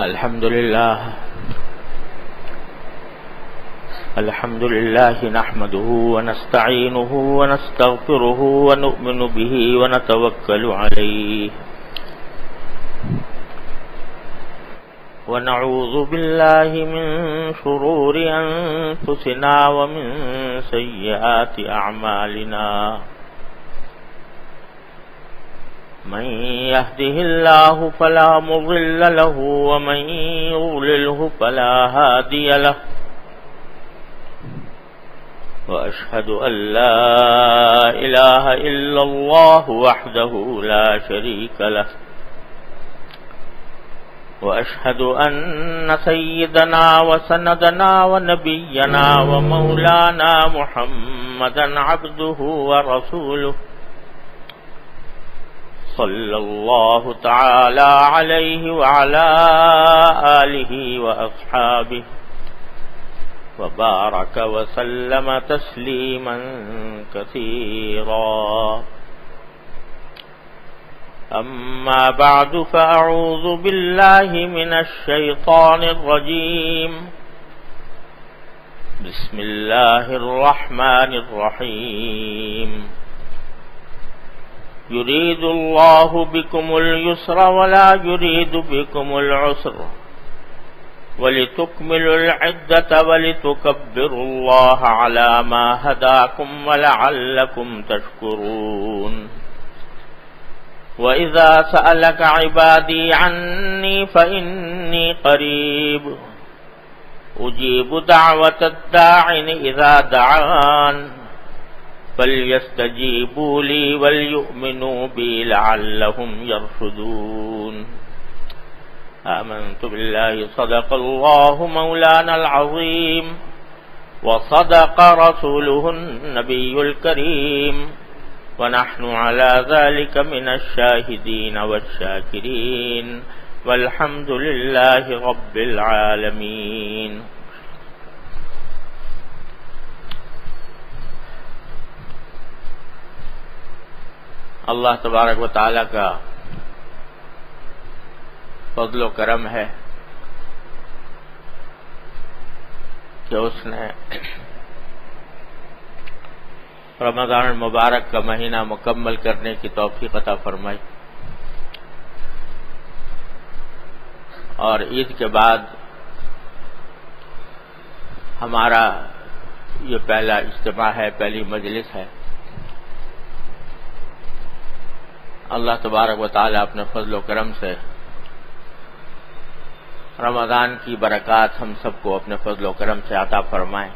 الحمد لله نحمده ونستعينه ونستغفره ونؤمن به ونتوكل عليه ونعوذ بالله من شرور أنفسنا ومن سيئات أعمالنا من يهده الله فلا مضل له ومن يضلله فلا هادي له وأشهد أن لا إله إلا الله وحده لا شريك له وأشهد أن سيدنا وسندنا ونبينا ومولانا محمدا عبده ورسوله صلى الله تعالى عليه وعلى آله وأصحابه وبارك وسلم تسليما كثيرا أما بعد فأعوذ بالله من الشيطان الرجيم بسم الله الرحمن الرحيم يريد الله بكم اليسر ولا يريد بكم العسر ولتكملوا العدة ولتكبروا الله على ما هداكم ولعلكم تشكرون وإذا سألك عبادي عني فإني قريب أجيب دعوة الداع إذا دعان فليستجيبوا لي وليؤمنوا بي لعلهم يرشدون آمنت بالله صدق الله مولانا العظيم وصدق رسوله النبي الكريم ونحن على ذلك من الشاهدين والشاكرين والحمد لله رب العالمين. اللہ تبارک و تعالی کا فضل و کرم ہے کہ اس نے رمضان المبارک کا مہینہ مکمل کرنے کی توفیق عطا فرمائی اور عید کے بعد ہمارا یہ پہلا اجتماع ہے، پہلی مجلس ہے. اللہ تبارک و تعالی اپنے فضل و کرم سے رمضان کی برکات ہم سب کو اپنے فضل و کرم سے عطا فرمائے.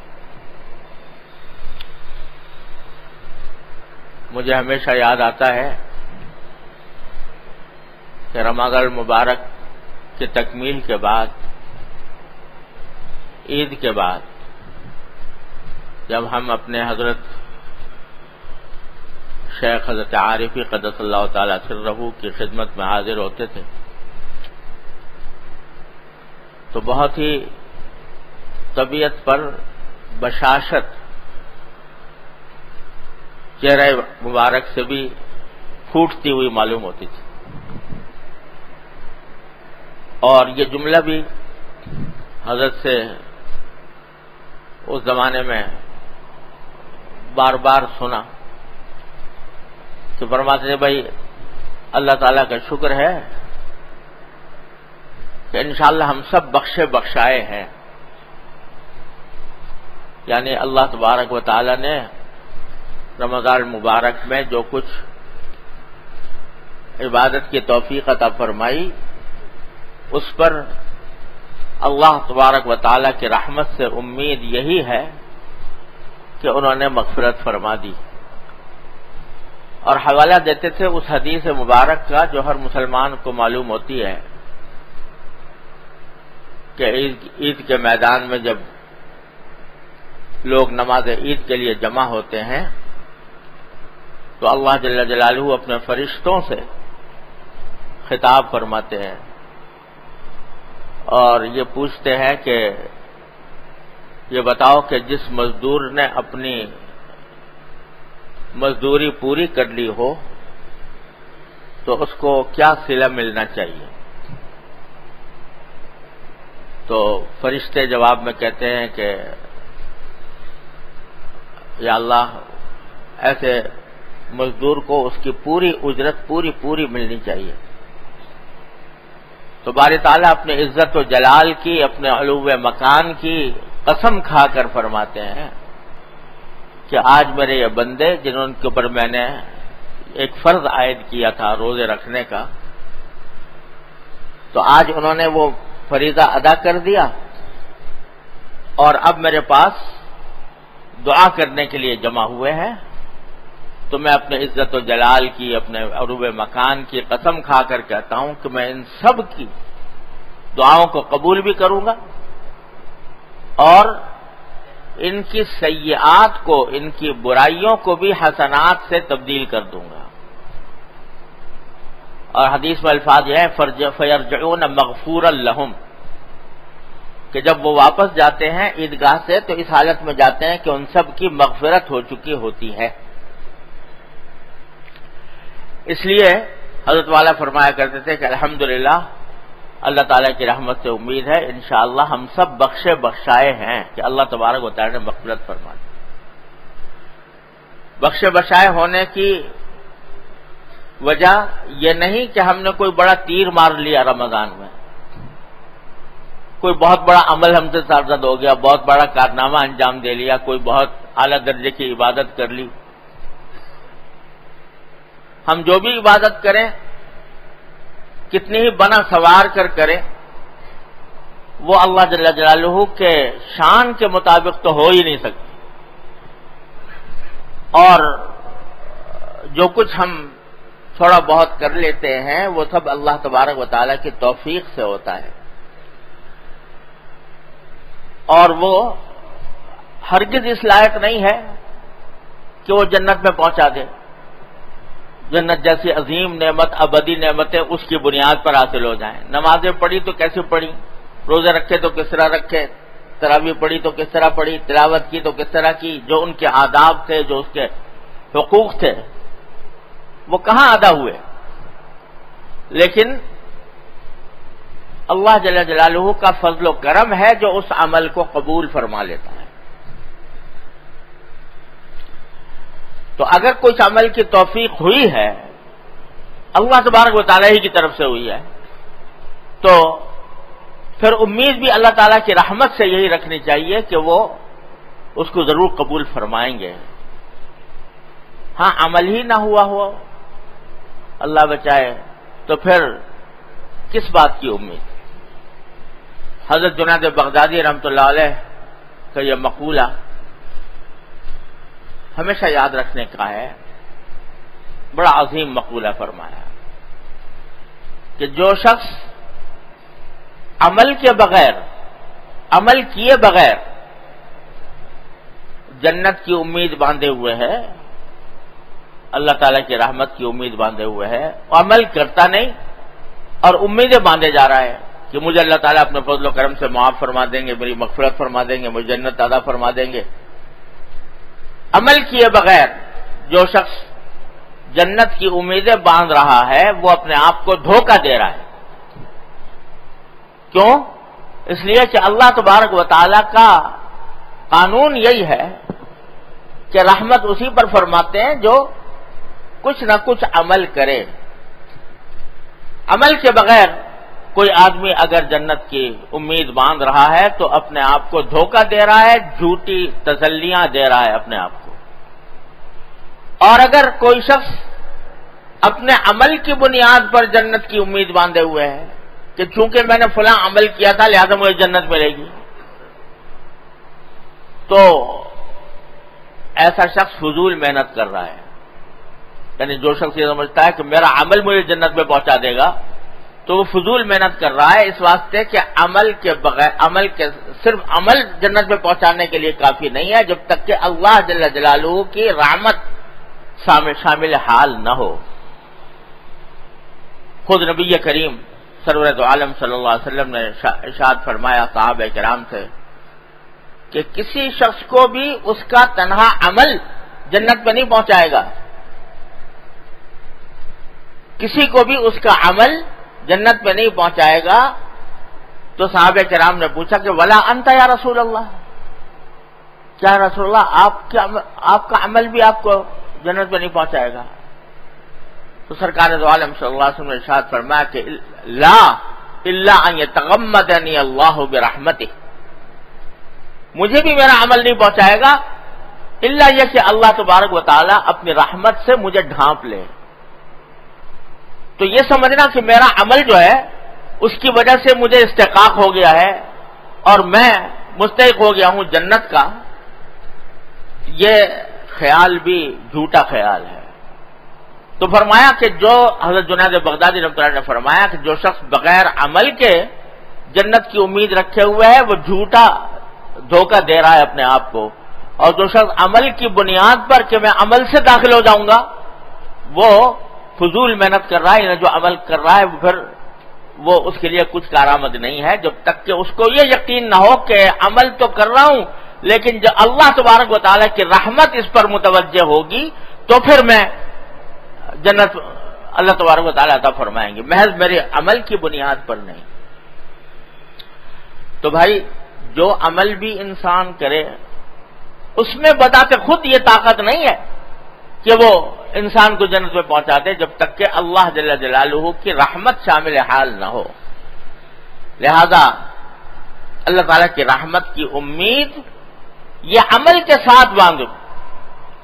مجھے ہمیشہ یاد آتا ہے کہ رمضان المبارک کی تکمیل کے بعد، عید کے بعد، جب ہم اپنے حضرت شیخ حضرت عارفی قدس اللہ تعالی سرہ کی خدمت میں حاضر ہوتے تھے تو بہت ہی طبیعت پر بشاشت چہرہ مبارک سے بھی پھوٹتی ہوئی معلوم ہوتی تھی، اور یہ جملہ بھی حضرت سے اس زمانے میں بار بار سنا کہ فرماتے تھے بھائی اللہ تعالیٰ کا شکر ہے کہ انشاءاللہ ہم سب بخشے بخشائے ہیں. یعنی اللہ تبارک و تعالیٰ نے رمضان المبارک میں جو کچھ عبادت کی توفیق عطا فرمائی اس پر اللہ تبارک و تعالیٰ کی رحمت سے امید یہی ہے کہ انہوں نے مغفرت فرما دی. اور حوالہ دیتے تھے اس حدیث مبارک کا جو ہر مسلمان کو معلوم ہوتی ہے کہ عید کے میدان میں جب لوگ نماز عید کے لیے جمع ہوتے ہیں تو اللہ جل جلالہ اپنے فرشتوں سے خطاب فرماتے ہیں اور یہ پوچھتے ہیں کہ یہ بتاؤ کہ جس مزدور نے اپنی مزدوری پوری کر لی ہو تو اس کو کیا صلہ ملنا چاہیے. تو فرشتے جواب میں کہتے ہیں کہ یا اللہ ایسے مزدور کو اس کی پوری اجرت پوری ملنی چاہیے. تو باری تعالیٰ اپنے عزت و جلال کی، اپنے علو مکان کی قسم کھا کر فرماتے ہیں کہ آج میرے یہ بندے جنہوں کے اوپر میں نے ایک فرض عائد کیا تھا روزے رکھنے کا، تو آج انہوں نے وہ فریضہ ادا کر دیا اور اب میرے پاس دعا کرنے کے لیے جمع ہوئے ہیں. تو میں اپنے عزت و جلال کی، اپنے عروب مکان کی قسم کھا کر کہتا ہوں کہ میں ان سب کی دعاؤں کو قبول بھی کروں گا اور ان کی سیئات کو، ان کی برائیوں کو بھی حسنات سے تبدیل کر دوں گا. اور حدیث میں الفاظ یہ ہیں فَيَرْجِعُونَ مَغْفُورًا لَهُمْ، کہ جب وہ واپس جاتے ہیں عیدگاہ سے تو اس حالت میں جاتے ہیں کہ ان سب کی مغفرت ہو چکی ہوتی ہے. اس لیے حضرت والا فرمایا کرتے تھے کہ الحمدللہ اللہ تعالیٰ کی رحمت سے امید ہے انشاءاللہ ہم سب بخشے بخشائے ہیں کہ اللہ تبارک و تعالیٰ نے مغفرت فرما دی. بخشے بخشائے ہونے کی وجہ یہ نہیں کہ ہم نے کوئی بڑا تیر مار لیا رمضان میں، کوئی بہت بڑا عمل ہم سے سرزد ہو گیا، بہت بڑا کارنامہ انجام دے لیا، کوئی بہت اعلیٰ درجے کی عبادت کر لی. ہم جو بھی عبادت کریں کتنی ہی بنا سوار کر کریں وہ اللہ جل جلالہ کے شان کے مطابق تو ہو ہی نہیں سکتی. اور جو کچھ ہم تھوڑا بہت کر لیتے ہیں وہ سب اللہ تبارک و تعالیٰ کی توفیق سے ہوتا ہے، اور وہ ہرگز اس لائق نہیں ہے کہ وہ جنت میں پہنچا دے. جنت جیسی عظیم نعمت، ابدی نعمتیں اس کی بنیاد پر حاصل ہو جائیں. نمازیں پڑھی تو کیسے پڑھی، روزے رکھے تو کس طرح رکھے، تراویح پڑھی تو کس طرح پڑھی، تلاوت کی تو کس طرح کی، جو ان کے آداب تھے، جو اس کے حقوق تھے وہ کہاں ادا ہوئے. لیکن اللہ جل جلالہ کا فضل و کرم ہے جو اس عمل کو قبول فرما لیتا ہے. تو اگر کچھ عمل کی توفیق ہوئی ہے اللہ تبارک و تعالیٰ ہی کی طرف سے ہوئی ہے تو پھر امید بھی اللہ تعالیٰ کی رحمت سے یہی رکھنی چاہیے کہ وہ اس کو ضرور قبول فرمائیں گے. ہاں عمل ہی نہ ہوا ہو اللہ بچائے تو پھر کس بات کی امید. حضرت جنید بغدادی رحمۃ اللہ علیہ کا یہ مقولہ ہمیشہ یاد رکھنے کا ہے، بڑا عظیم مقولہ فرمایا کہ جو شخص عمل کیے بغیر جنت کی امید باندھے ہوئے ہے، اللہ تعالیٰ کی رحمت کی امید باندھے ہوئے ہے، عمل کرتا نہیں اور امیدیں باندھے جا رہا ہے کہ مجھے اللہ تعالیٰ اپنے فضل و کرم سے معاف فرما دیں گے، میری مغفرت فرما دیں گے، مجھے جنت عطا فرما دیں گے. عمل کیے بغیر جو شخص جنت کی امیدیں باندھ رہا ہے وہ اپنے آپ کو دھوکہ دے رہا ہے. کیوں؟ اس لیے کہ اللہ تبارک و تعالیٰ کا قانون یہی ہے کہ رحمت اسی پر فرماتے ہیں جو کچھ نہ کچھ عمل کرے. عمل کے بغیر کوئی آدمی اگر جنت کی امید باندھ رہا ہے تو اپنے آپ کو دھوکہ دے رہا ہے، جھوٹی تسلیاں دے رہا ہے اپنے آپ کو. اور اگر کوئی شخص اپنے عمل کی بنیاد پر جنت کی امید باندھے ہوئے ہے کہ چونکہ میں نے فلاں عمل کیا تھا لہذا مجھے جنت ملے گی، تو ایسا شخص فضول محنت کر رہا ہے. یعنی جو شخص یہ سمجھتا ہے کہ میرا عمل مجھے جنت میں پہنچا دے گا تو وہ فضول محنت کر رہا ہے، اس واسطے کہ عمل کے بغیر صرف عمل جنت میں پہنچانے کے لیے کافی نہیں ہے جب تک کہ اللہ جل جلالہ کی رحمت شامل حال نہ ہو. خود نبی کریم سرورت عالم صلی اللہ علیہ وسلم نے ارشاد فرمایا صحابہ کرام سے کہ کسی شخص کو بھی اس کا تنہا عمل جنت میں نہیں پہنچائے گا، کسی کو بھی اس کا عمل جنت میں نہیں پہنچائے گا تو صحابہ کرام نے پوچھا کہ ولا انت یا رسول اللہ، کیا رسول اللہ آپ کا عمل بھی آپ کو جنت میں نہیں پہنچائے گا؟ تو سرکار دو عالم صلی اللہ علیہ وسلم نے ارشاد فرمایا کہ لا الا ان یتغمدنی اللہ برحمتہ، مجھے بھی میرا عمل نہیں پہنچائے گا الا یہ کہ اللہ تبارک و تعالی اپنی رحمت سے مجھے ڈھانپ لے۔ تو یہ سمجھنا کہ میرا عمل جو ہے اس کی وجہ سے مجھے استحقاق ہو گیا ہے اور میں مستحق ہو گیا ہوں جنت کا، یہ خیال بھی جھوٹا خیال ہے۔ تو فرمایا کہ جو حضرت جنید بغدادی رحمۃ اللہ نے فرمایا کہ جو شخص بغیر عمل کے جنت کی امید رکھے ہوئے ہے وہ جھوٹا دھوکہ دے رہا ہے اپنے آپ کو، اور جو شخص عمل کی بنیاد پر کہ میں عمل سے داخل ہو جاؤں گا وہ فضول محنت کر رہا ہے، یعنی جو عمل کر رہا ہے پھر وہ اس کے لیے کچھ کارآمد نہیں ہے جب تک کہ اس کو یہ یقین نہ ہو کہ عمل تو کر رہا ہوں لیکن جب اللہ تبارک و تعالیٰ کی رحمت اس پر متوجہ ہوگی تو پھر میں جنت اللہ تبارک و تعالیٰ عطا فرمائیں گے، محض میرے عمل کی بنیاد پر نہیں۔ تو بھائی جو عمل بھی انسان کرے اس میں بذات خود یہ طاقت نہیں ہے کہ وہ انسان کو جنت میں پہنچا دے جب تک کہ اللہ جل جلالہ کی رحمت شامل حال نہ ہو۔ لہذا اللہ تعالیٰ کی رحمت کی امید یہ عمل کے ساتھ باندھو،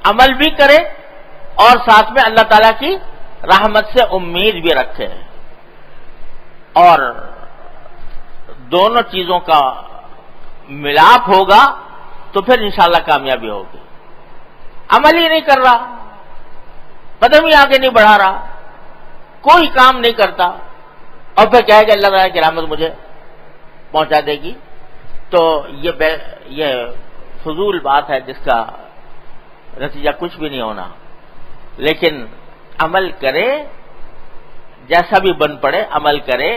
عمل بھی کرے اور ساتھ میں اللہ تعالیٰ کی رحمت سے امید بھی رکھے، اور دونوں چیزوں کا ملاپ ہوگا تو پھر انشاءاللہ کامیابی ہوگی۔ عمل ہی نہیں کر رہا، قدم ہی آگے نہیں بڑھا رہا، کوئی کام نہیں کرتا اور پھر کہے کہ اللہ تعالیٰ کی رحمت مجھے پہنچا دے گی، تو یہ فضول بات ہے جس کا نتیجہ کچھ بھی نہیں ہونا۔ لیکن عمل کرے، جیسا بھی بن پڑے عمل کرے،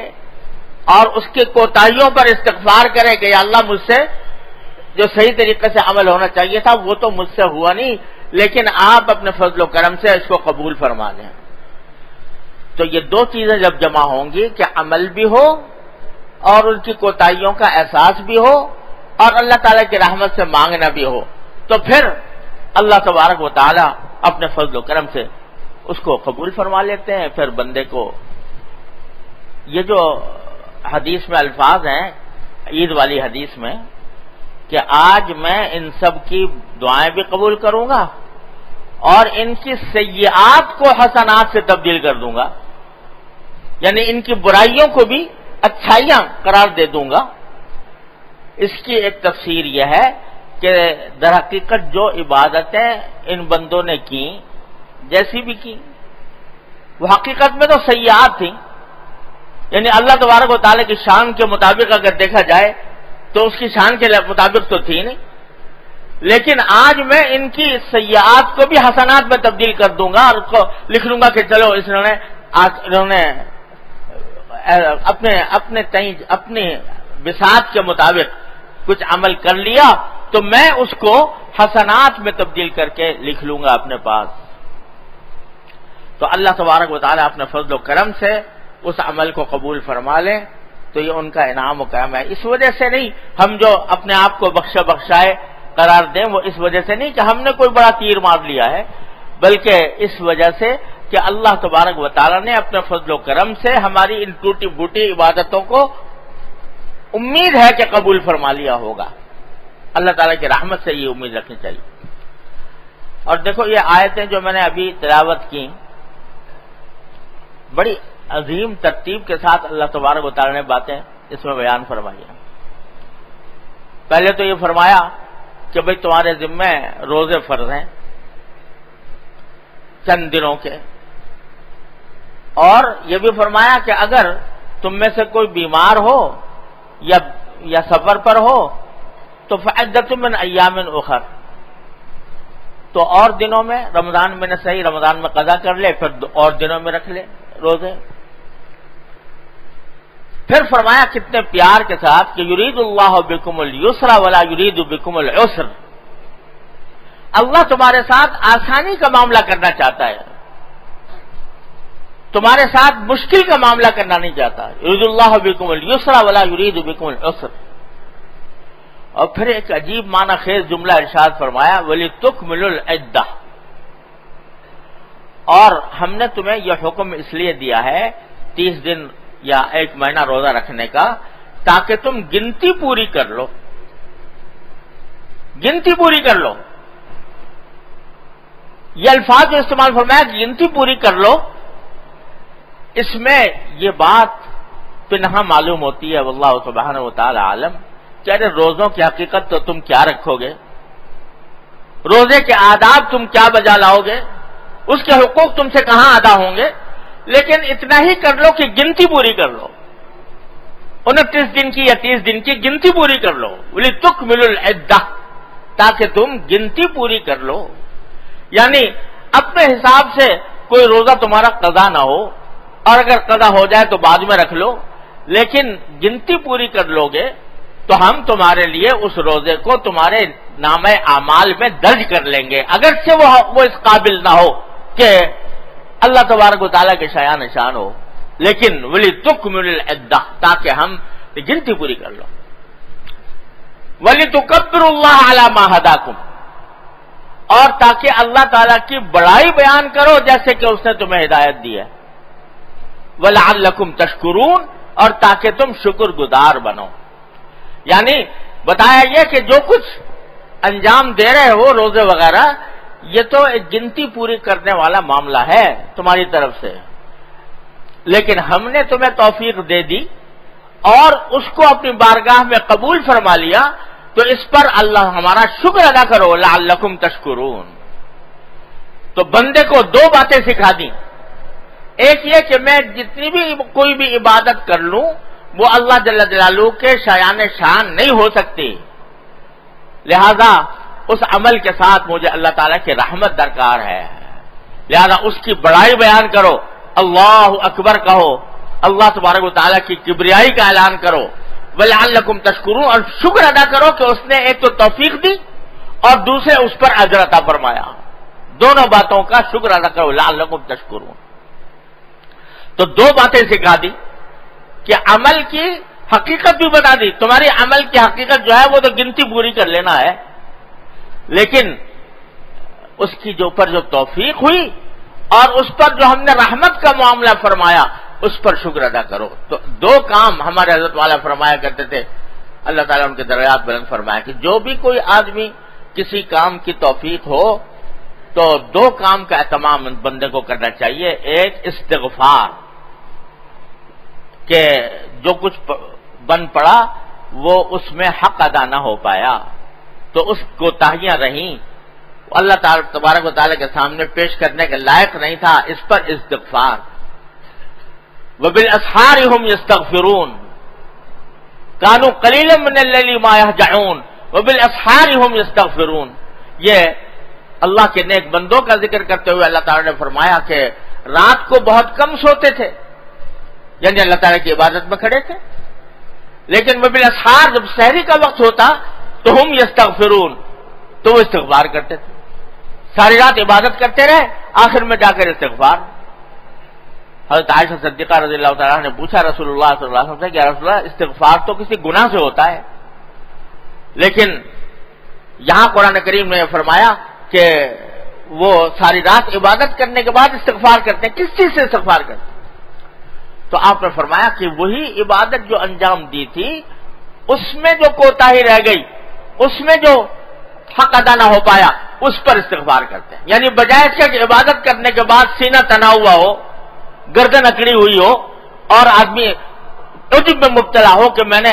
اور اس کے کوتاہیوں پر استغفار کرے کہ یا اللہ مجھ سے جو صحیح طریقے سے عمل ہونا چاہیے تھا وہ تو مجھ سے ہوا نہیں، لیکن آپ اپنے فضل و کرم سے اس کو قبول فرما لیں۔ تو یہ دو چیزیں جب جمع ہوں گی کہ عمل بھی ہو اور ان کی کوتاہیوں کا احساس بھی ہو اور اللہ تعالیٰ کی رحمت سے مانگنا بھی ہو، تو پھر اللہ تبارک و تعالیٰ اپنے فضل و کرم سے اس کو قبول فرما لیتے ہیں۔ پھر بندے کو یہ جو حدیث میں الفاظ ہیں عید والی حدیث میں کہ آج میں ان سب کی دعائیں بھی قبول کروں گا اور ان کی سیئات کو حسنات سے تبدیل کر دوں گا، یعنی ان کی برائیوں کو بھی اچھائیاں قرار دے دوں گا۔ اس کی ایک تفسیر یہ ہے کہ در حقیقت جو عبادتیں ان بندوں نے کی جیسی بھی کی وہ حقیقت میں تو سیئات تھیں، یعنی اللہ تبارک و تعالیٰ کی شان کے مطابق اگر دیکھا جائے تو اس کی شان کے مطابق تو تھی نہیں، لیکن آج میں ان کی سیئات کو بھی حسنات میں تبدیل کر دوں گا اور اس کو لکھ لوں گا کہ چلو انہوں نے اپنے بساط کے مطابق کچھ عمل کر لیا تو میں اس کو حسنات میں تبدیل کر کے لکھ لوں گا اپنے پاس۔ تو اللہ تبارک و تعالیٰ اپنے فضل و کرم سے اس عمل کو قبول فرما لیں تو یہ ان کا انعام و کرم ہے۔ اس وجہ سے نہیں ہم جو اپنے آپ کو بخشائے قرار دیں، وہ اس وجہ سے نہیں کہ ہم نے کوئی بڑا تیر مار لیا ہے، بلکہ اس وجہ سے کہ اللہ تبارک و تعالیٰ نے اپنے فضل و کرم سے ہماری ان ٹوٹی بوٹی عبادتوں کو امید ہے کہ قبول فرما لیا ہوگا۔ اللہ تعالیٰ کی رحمت سے یہ امید رکھنی چاہیے۔ اور دیکھو یہ آیتیں جو میں نے ابھی تلاوت کی بڑی عظیم ترتیب کے ساتھ اللہ تبارک و تعالیٰ نے باتیں اس میں بیان فرمائی ہیں۔ پہلے تو یہ فرمایا کہ بھئی تمہارے ذمہ روزے فرض ہیں چند دنوں کے، اور یہ بھی فرمایا کہ اگر تم میں سے کوئی بیمار ہو یا سفر پر ہو تو فعدۃ من ایام اخر، تو اور دنوں میں رمضان میں نہ صحیح رمضان میں قضا کر لے، پھر اور دنوں میں رکھ لے روزے۔ پھر فرمایا کتنے پیار کے ساتھ کہ یرید اللہ بکم اليسر ولا یرید بکم العسر، اللہ تمہارے ساتھ آسانی کا معاملہ کرنا چاہتا ہے، تمہارے ساتھ مشکل کا معاملہ کرنا نہیں چاہتا. یرید اللہ بکم اليسر ولا یرید بکم العسر. اور پھر ایک عجیب معنی خیز جملہ ارشاد فرمایا وَلِتُكْمِلُوا الْعِدَّةَ. اور ہم نے تمہیں یہ حکم اس لیے دیا ہے 30 دن یا 1 مہینہ روزہ رکھنے کا تاکہ تم گنتی پوری کر لو. گنتی پوری کر لو. یہ الفاظ جو استعمال فرمایا کہ گنتی پوری کر لو، اس میں یہ بات پنہا معلوم ہوتی ہے واللہ سبحانہ وتعالی عالم کہ ارے روزوں کی حقیقت تو تم کیا رکھو گے، روزے کے آداب تم کیا بجا لاؤ گے، اس کے حقوق تم سے کہاں ادا ہوں گے. لیکن اتنا ہی کر لو کہ گنتی پوری کر لو، 29 دن کی یا 30 دن کی گنتی پوری کر لو. وَلِتُكْمِلُوا الْعِدَّةَ، تاکہ تم گنتی پوری کر لو. یعنی اپنے حساب سے کوئی روزہ تمہارا قضا نہ ہو، اور اگر قضا ہو جائے تو بعد میں رکھ لو، لیکن گنتی پوری کر لو گے تو ہم تمہارے لیے اس روزے کو تمہارے نامہ اعمال میں درج کر لیں گے، اگرچہ وہ اس قابل نہ ہو کہ اللہ تبارک و تعالیٰ کے شایان شان ہو، لیکن وَلِتُكْمِلُوا الْعِدَّةَ، تاکہ ہم گنتی پوری کر لو. وَلِتُكَبِّرُوا اللَّهَ عَلَى مَا هَدَاكُمْ، اور تاکہ اللہ تعالیٰ کی بڑائی بیان کرو جیسے کہ اس نے تمہیں ہدایت دی ہے. وَلَعَلَّكُمْ تَشْكُرُونَ، اور تاکہ تم شکر گزار بنو. یعنی بتایا یہ کہ جو کچھ انجام دے رہے ہو روزے وغیرہ، یہ تو ایک گنتی پوری کرنے والا معاملہ ہے تمہاری طرف سے، لیکن ہم نے تمہیں توفیق دے دی اور اس کو اپنی بارگاہ میں قبول فرما لیا، تو اس پر اللہ ہمارا شکر ادا کرو. لعلکم تشکرون. تو بندے کو 2 باتیں سکھا دی. ایک یہ کہ میں جتنی بھی کوئی بھی عبادت کر لوں وہ اللہ جل جلالہ کے شایان شان نہیں ہو سکتی، لہذا اس عمل کے ساتھ مجھے اللہ تعالیٰ کی رحمت درکار ہے، لہذا اس کی بڑائی بیان کرو، اللہ اکبر کہو، اللہ تبارک و تعالیٰ کی کبریائی کا اعلان کرو. وَلَعَلَّكُمْ تَشْكُرُونَ، اور شکر ادا کرو کہ اس نے ایک تو توفیق دی اور دوسرے اس پر اجر عطا فرمایا. دونوں باتوں کا شکر ادا کرو. لَعَلَّكُمْ تَشْكُرُونَ. تو 2 باتیں سکھا دی کہ عمل کی حقیقت بھی بتا دی. تمہاری عمل کی حقیقت جو ہے وہ تو گنتی پوری کر لینا ہے، لیکن اس کی جو پر جو توفیق ہوئی اور اس پر جو ہم نے رحمت کا معاملہ فرمایا اس پر شکر ادا کرو. تو 2 کام ہمارے حضرت والا فرمایا کرتے تھے، اللہ تعالیٰ ان کے درجات بلند فرمایا کہ جو بھی کوئی آدمی کسی کام کی توفیق ہو تو 2 کام کا اہتمام بندے کو کرنا چاہیے. ایک استغفار، کہ جو کچھ بن پڑا وہ اس میں حق ادا نہ ہو پایا تو اس کوتاہیاں رہیں، اللہ تعالیٰ تبارک و تعالیٰ کے سامنے پیش کرنے کے لائق نہیں تھا، اس پر استغفار. وَبِالْأَسْحَارِ هُمْ يَسْتَغْفِرُونَ كَانُوا قَلِيلًا مِنَ اللَّيْلِ مَا يَهْجَعُونَ وَبِالْأَسْحَارِ هُمْ يَسْتَغْفِرُونَ. یہ اللہ کے نیک بندوں کا ذکر کرتے ہوئے اللہ تعالیٰ نے فرمایا کہ رات کو بہت کم سوتے تھے، یعنی اللہ تعالیٰ کی عبادت میں کھڑے تھے، لیکن وَبِالْأَسْحَارِ جب سحری کا وقت ہوتا تو ہم یستغفرون، تو وہ استغفار کرتے تھے. ساری رات عبادت کرتے رہے، آخر میں جا کر استغفار. حضرت عائشہ صدیقہ رضی اللہ تعالیٰ نے پوچھا رسول اللہ صلی اللہ علیہ وسلم سے کہ یا رسول اللہ استغفار تو کسی گناہ سے ہوتا ہے، لیکن یہاں قرآن کریم نے فرمایا کہ وہ ساری رات عبادت کرنے کے بعد استغفار کرتے ہیں. کس چیز سے استغفار کرتے ہیں؟ تو آپ نے فرمایا کہ وہی عبادت جو انجام دی تھی اس میں جو کوتاہی رہ گئی، اس میں جو حق ادا نہ ہو پایا، اس پر استغفار کرتے ہیں. یعنی بجائے اس کے کہ عبادت کرنے کے بعد سینہ تنا ہوا ہو، گردن اکڑی ہوئی ہو اور آدمی عجب میں مبتلا ہو کہ میں نے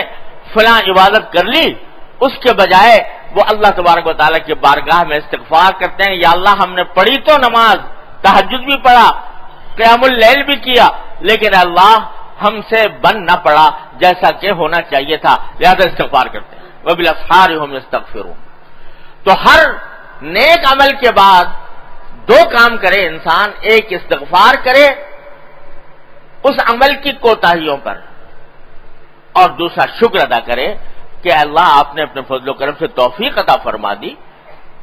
فلاں عبادت کر لی، اس کے بجائے وہ اللہ تبارک و تعالیٰ کی بارگاہ میں استغفار کرتے ہیں. یا اللہ ہم نے پڑھی تو نماز، تہجد بھی پڑھا، قیام اللیل بھی کیا، لیکن اللہ ہم سے بن نہ پڑا جیسا کہ ہونا چاہیے تھا، لہذا استغفار کرتے ہیں. وَبِالْأَسْحَارِ هُمْ يَسْتَغْفِرُونَ. تو ہر نیک عمل کے بعد 2 کام کرے انسان، ایک استغفار کرے اس عمل کی کوتاہیوں پر، اور دوسرا شکر ادا کرے کہ اللہ آپ نے اپنے فضل و کرم سے توفیق عطا فرما دی،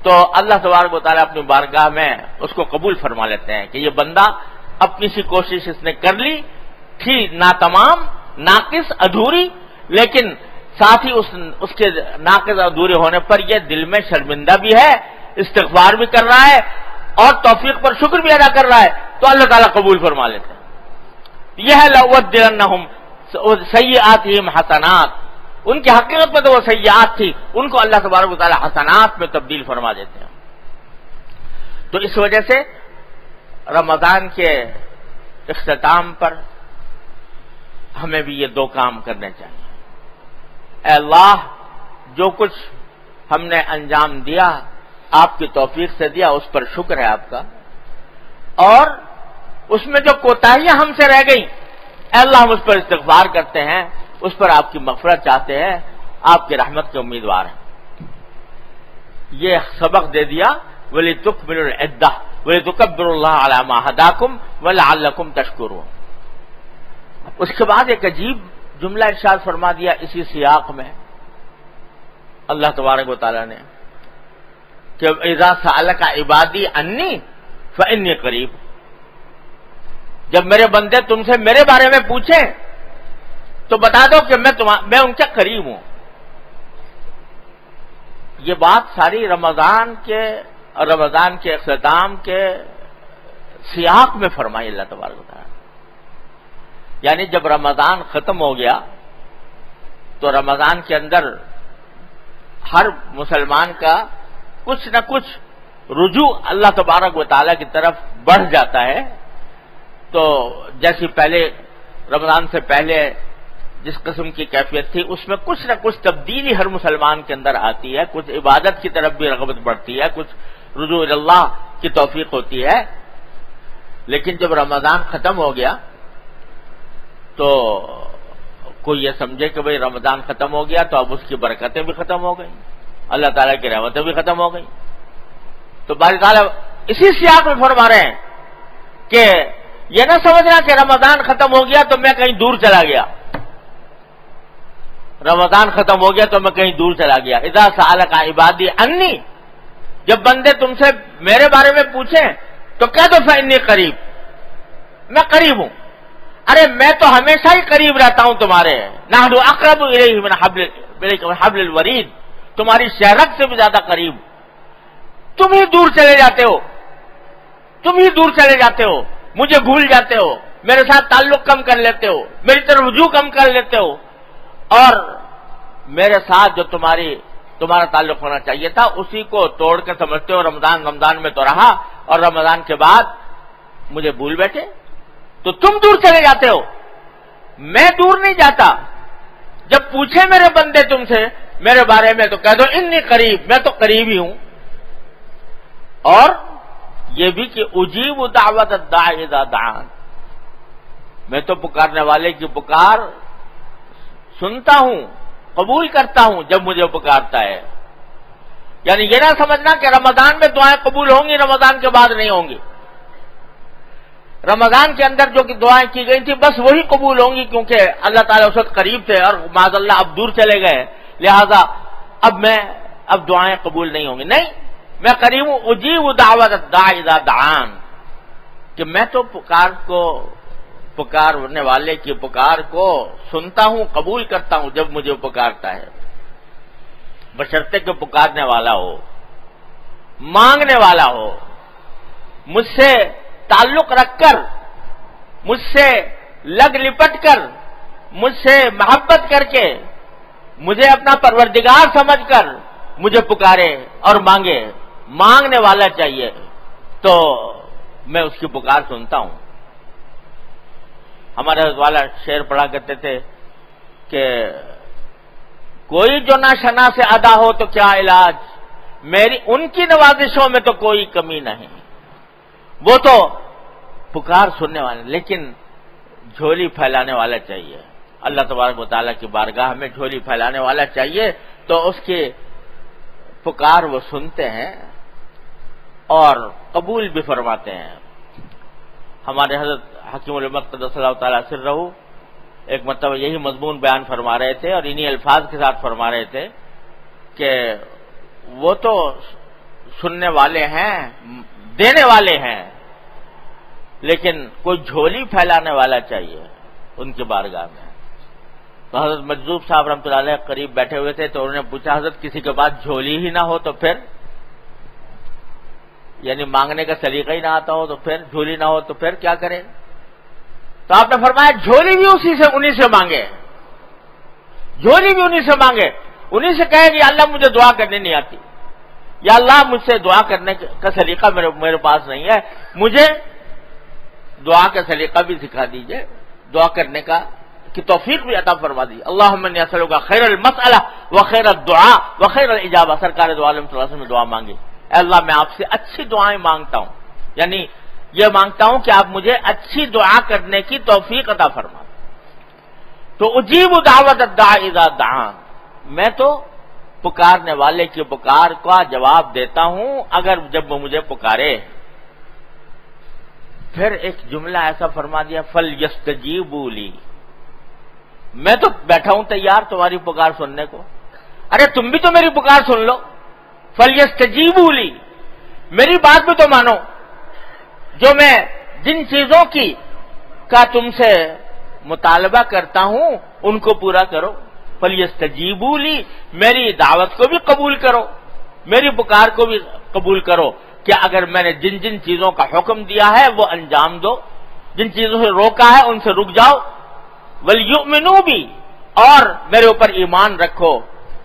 تو اللہ تبارک و تعالیٰ اپنی بارگاہ میں اس کو قبول فرما لیتے ہیں کہ یہ بندہ اپنی سی کوشش اس نے کر لی تھی، ناتمام، ناقص، ادھوری، لیکن ساتھ ہی اس کے ناقص ادھورے ہونے پر یہ دل میں شرمندہ بھی ہے، استغفار بھی کر رہا ہے اور توفیق پر شکر بھی ادا کر رہا ہے، تو اللہ تعالیٰ قبول فرما لیتے ہیں۔ یہ ہے لَأُبَدِّلَنَّهُمْ سَيِّئَاتِهِمْ حَسَنَاتٍ، ان کی حقیقت میں تو وہ سیئات تھی، ان کو اللہ تبارک و تعالیٰ حسنات میں تبدیل فرما دیتے ہیں۔ تو اس وجہ سے رمضان کے اختتام پر ہمیں بھی یہ دو کام کرنے چاہیے۔ اے اللہ، جو کچھ ہم نے انجام دیا آپ کی توفیق سے دیا، اس پر شکر ہے آپ کا، اور اس میں جو کوتاہیاں ہم سے رہ گئیں، اے اللہ ہم اس پر استغفار کرتے ہیں، اس پر آپ کی مغفرت چاہتے ہیں، آپ کی رحمت کے امیدوار ہیں۔ یہ سبق دے دیا وَلِتُكْمِلُوا الْعِدَّةَ وَلِتُكَبِّرُوا اللَّهَ عَلَىٰ مَا هَدَاكُمْ وَلَعَلَّكُمْ تَشْكُرُونَ۔ اس کے بعد ایک عجیب جملہ ارشاد فرما دیا اسی سیاق میں اللہ تبارک و تعالیٰ نے کہ اذا سألک عبادی انی فإنی قریب، جب میرے بندے تم سے میرے بارے میں پوچھیں تو بتا دو کہ میں ان کے قریب ہوں۔ یہ بات ساری رمضان کے اختتام کے سیاق میں فرمائی اللہ تبارک و تعالیٰ، یعنی جب رمضان ختم ہو گیا تو رمضان کے اندر ہر مسلمان کا کچھ نہ کچھ رجوع اللہ تبارک و تعالیٰ کی طرف بڑھ جاتا ہے۔ تو جیسی پہلے رمضان سے پہلے جس قسم کی کیفیت تھی، اس میں کچھ نہ کچھ تبدیلی ہر مسلمان کے اندر آتی ہے، کچھ عبادت کی طرف بھی رغبت بڑھتی ہے، کچھ رجوع اللہ کی توفیق ہوتی ہے۔ لیکن جب رمضان ختم ہو گیا تو کوئی یہ سمجھے کہ بھئی رمضان ختم ہو گیا تو اب اس کی برکتیں بھی ختم ہو گئیں، اللہ تعالیٰ کی رحمتیں بھی ختم ہو گئیں۔ تو باری تعالیٰ اسی سیاق میں فرما رہے ہیں کہ یہ نہ سمجھنا کہ رمضان ختم ہو گیا تو میں کہیں دور چلا گیا، رمضان ختم ہو گیا تو میں کہیں دور چلا گیا۔ اذا سألک عبادی انی، جب بندے تم سے میرے بارے میں پوچھیں تو کہہ دو فإنی قریب، میں قریب ہوں۔ ارے میں تو ہمیشہ ہی قریب رہتا ہوں تمہارے، نحن اقرب الیہ من حبل الورید، تمہاری شہرت سے بھی زیادہ قریب۔ تم ہی دور چلے جاتے ہو، تم ہی دور چلے جاتے ہو، مجھے بھول جاتے ہو، میرے ساتھ تعلق کم کر لیتے ہو، میری طرف رجوع کم کر لیتے ہو، اور میرے ساتھ جو تمہارا تعلق ہونا چاہیے تھا اسی کو توڑ کر سمجھتے ہو رمضان میں تو رہا اور رمضان کے بعد مجھے بھول بیٹھے، تو تم دور چلے جاتے ہو، میں دور نہیں جاتا۔ جب پوچھے میرے بندے تم سے میرے بارے میں تو کہہ دو انی قریب، میں تو قریب ہی ہوں۔ اور یہ بھی کہ اجیب دعوت الداعی اذا دعان، میں تو پکارنے والے کی پکار سنتا ہوں، قبول کرتا ہوں جب مجھے پکارتا ہے۔ یعنی یہ نہ سمجھنا کہ رمضان میں دعائیں قبول ہوں گی، رمضان کے بعد نہیں ہوں گی۔ رمضان کے اندر جو کہ دعائیں کی گئی تھی بس وہی قبول ہوں گی، کیونکہ اللہ تعالیٰ اس وقت قریب تھے اور معاذ اللہ اب دور چلے گئے، لہذا اب دعائیں قبول نہیں ہوں گی۔ نہیں، میں قریب ہوں، اجیب دعوت الداعی اذا دعان، کہ میں تو پکارنے والے کی پکار کو سنتا ہوں، قبول کرتا ہوں جب مجھے پکارتا ہے، بشرطے کہ پکارنے والا ہو، مانگنے والا ہو، مجھ سے تعلق رکھ کر، مجھ سے لگ لپٹ کر، مجھ سے محبت کر کے، مجھے اپنا پروردگار سمجھ کر مجھے پکارے اور مانگے، مانگنے والا چاہیے تو میں اس کی پکار سنتا ہوں۔ ہمارے حضرت والا شعر پڑھا کرتے تھے کہ کوئی جو نہ شنا سے ادا ہو تو کیا علاج، میری ان کی نوازشوں میں تو کوئی کمی نہیں۔ وہ تو پکار سننے والے، لیکن جھولی پھیلانے والا چاہیے، اللہ تبارک و تعالیٰ کی بارگاہ میں جھولی پھیلانے والا چاہیے، تو اس کی پکار وہ سنتے ہیں اور قبول بھی فرماتے ہیں۔ ہمارے حضرت حکیم الامت قدس اللہ تعالیٰ سرہ ایک مرتبہ یہی مضمون بیان فرما رہے تھے اور انہی الفاظ کے ساتھ فرما رہے تھے کہ وہ تو سننے والے ہیں، دینے والے ہیں، لیکن کوئی جھولی پھیلانے والا چاہیے ان کی بارگاہ میں. تو حضرت مجذوب صاحب رحمۃ اللہ علیہ قریب بیٹھے ہوئے تھے، تو انہوں نے پوچھا حضرت کسی کے پاس جھولی ہی نہ ہو تو پھر، یعنی مانگنے کا سلیقہ ہی نہ آتا ہو تو پھر، جھولی نہ ہو تو پھر کیا کرے؟ تو آپ نے فرمایا جھولی بھی انہی سے مانگے، جھولی بھی انہی سے مانگے، انہی سے کہے کہ یا اللہ مجھے دعا کرنے نہیں آتی، یا اللہ مجھ سے دعا کرنے کا سلیقہ میرے پاس نہیں ہے، مجھے دعا کا سلیقہ بھی سکھا دیجئے، دعا کرنے کی توفیق بھی عطا فرما دی. اللہم انی اسألک خیر المسئلہ وخیر الدعاء وخیر الاجابہ. سرکار دو عالم صلی اللہ علیہ وسلم نے دعا مانگی، اے اللہ میں آپ سے اچھی دعائیں مانگتا ہوں، یعنی یہ مانگتا ہوں کہ آپ مجھے اچھی دعا کرنے کی توفیق عطا فرما. تو اجیب دعوت الداعی اذا دعان، میں تو پکارنے والے کی پکار کا جواب دیتا ہوں اگر جب وہ مجھے پکارے. پھر ایک جملہ ایسا فرما دیا فَلْيَسْتَجِيبُوا لِي، میں تو بیٹھا ہوں تیار تمہاری پکار سننے کو. ارے تم بھی تو میری پکار سن لو. فَلْيَسْتَجِيبُوا لِي، میری بات بھی تو مانو، جو میں جن چیزوں کا تم سے مطالبہ کرتا ہوں ان کو پورا کرو. فَلْيَسْتَجِيبُوا لِي، میری دعوت کو بھی قبول کرو، میری پکار کو بھی قبول کرو کہ اگر میں نے جن جن چیزوں کا حکم دیا ہے وہ انجام دو، جن چیزوں سے روکا ہے ان سے رک جاؤ. وَلْيُؤْمِنُوا بِي، اور میرے اوپر ایمان رکھو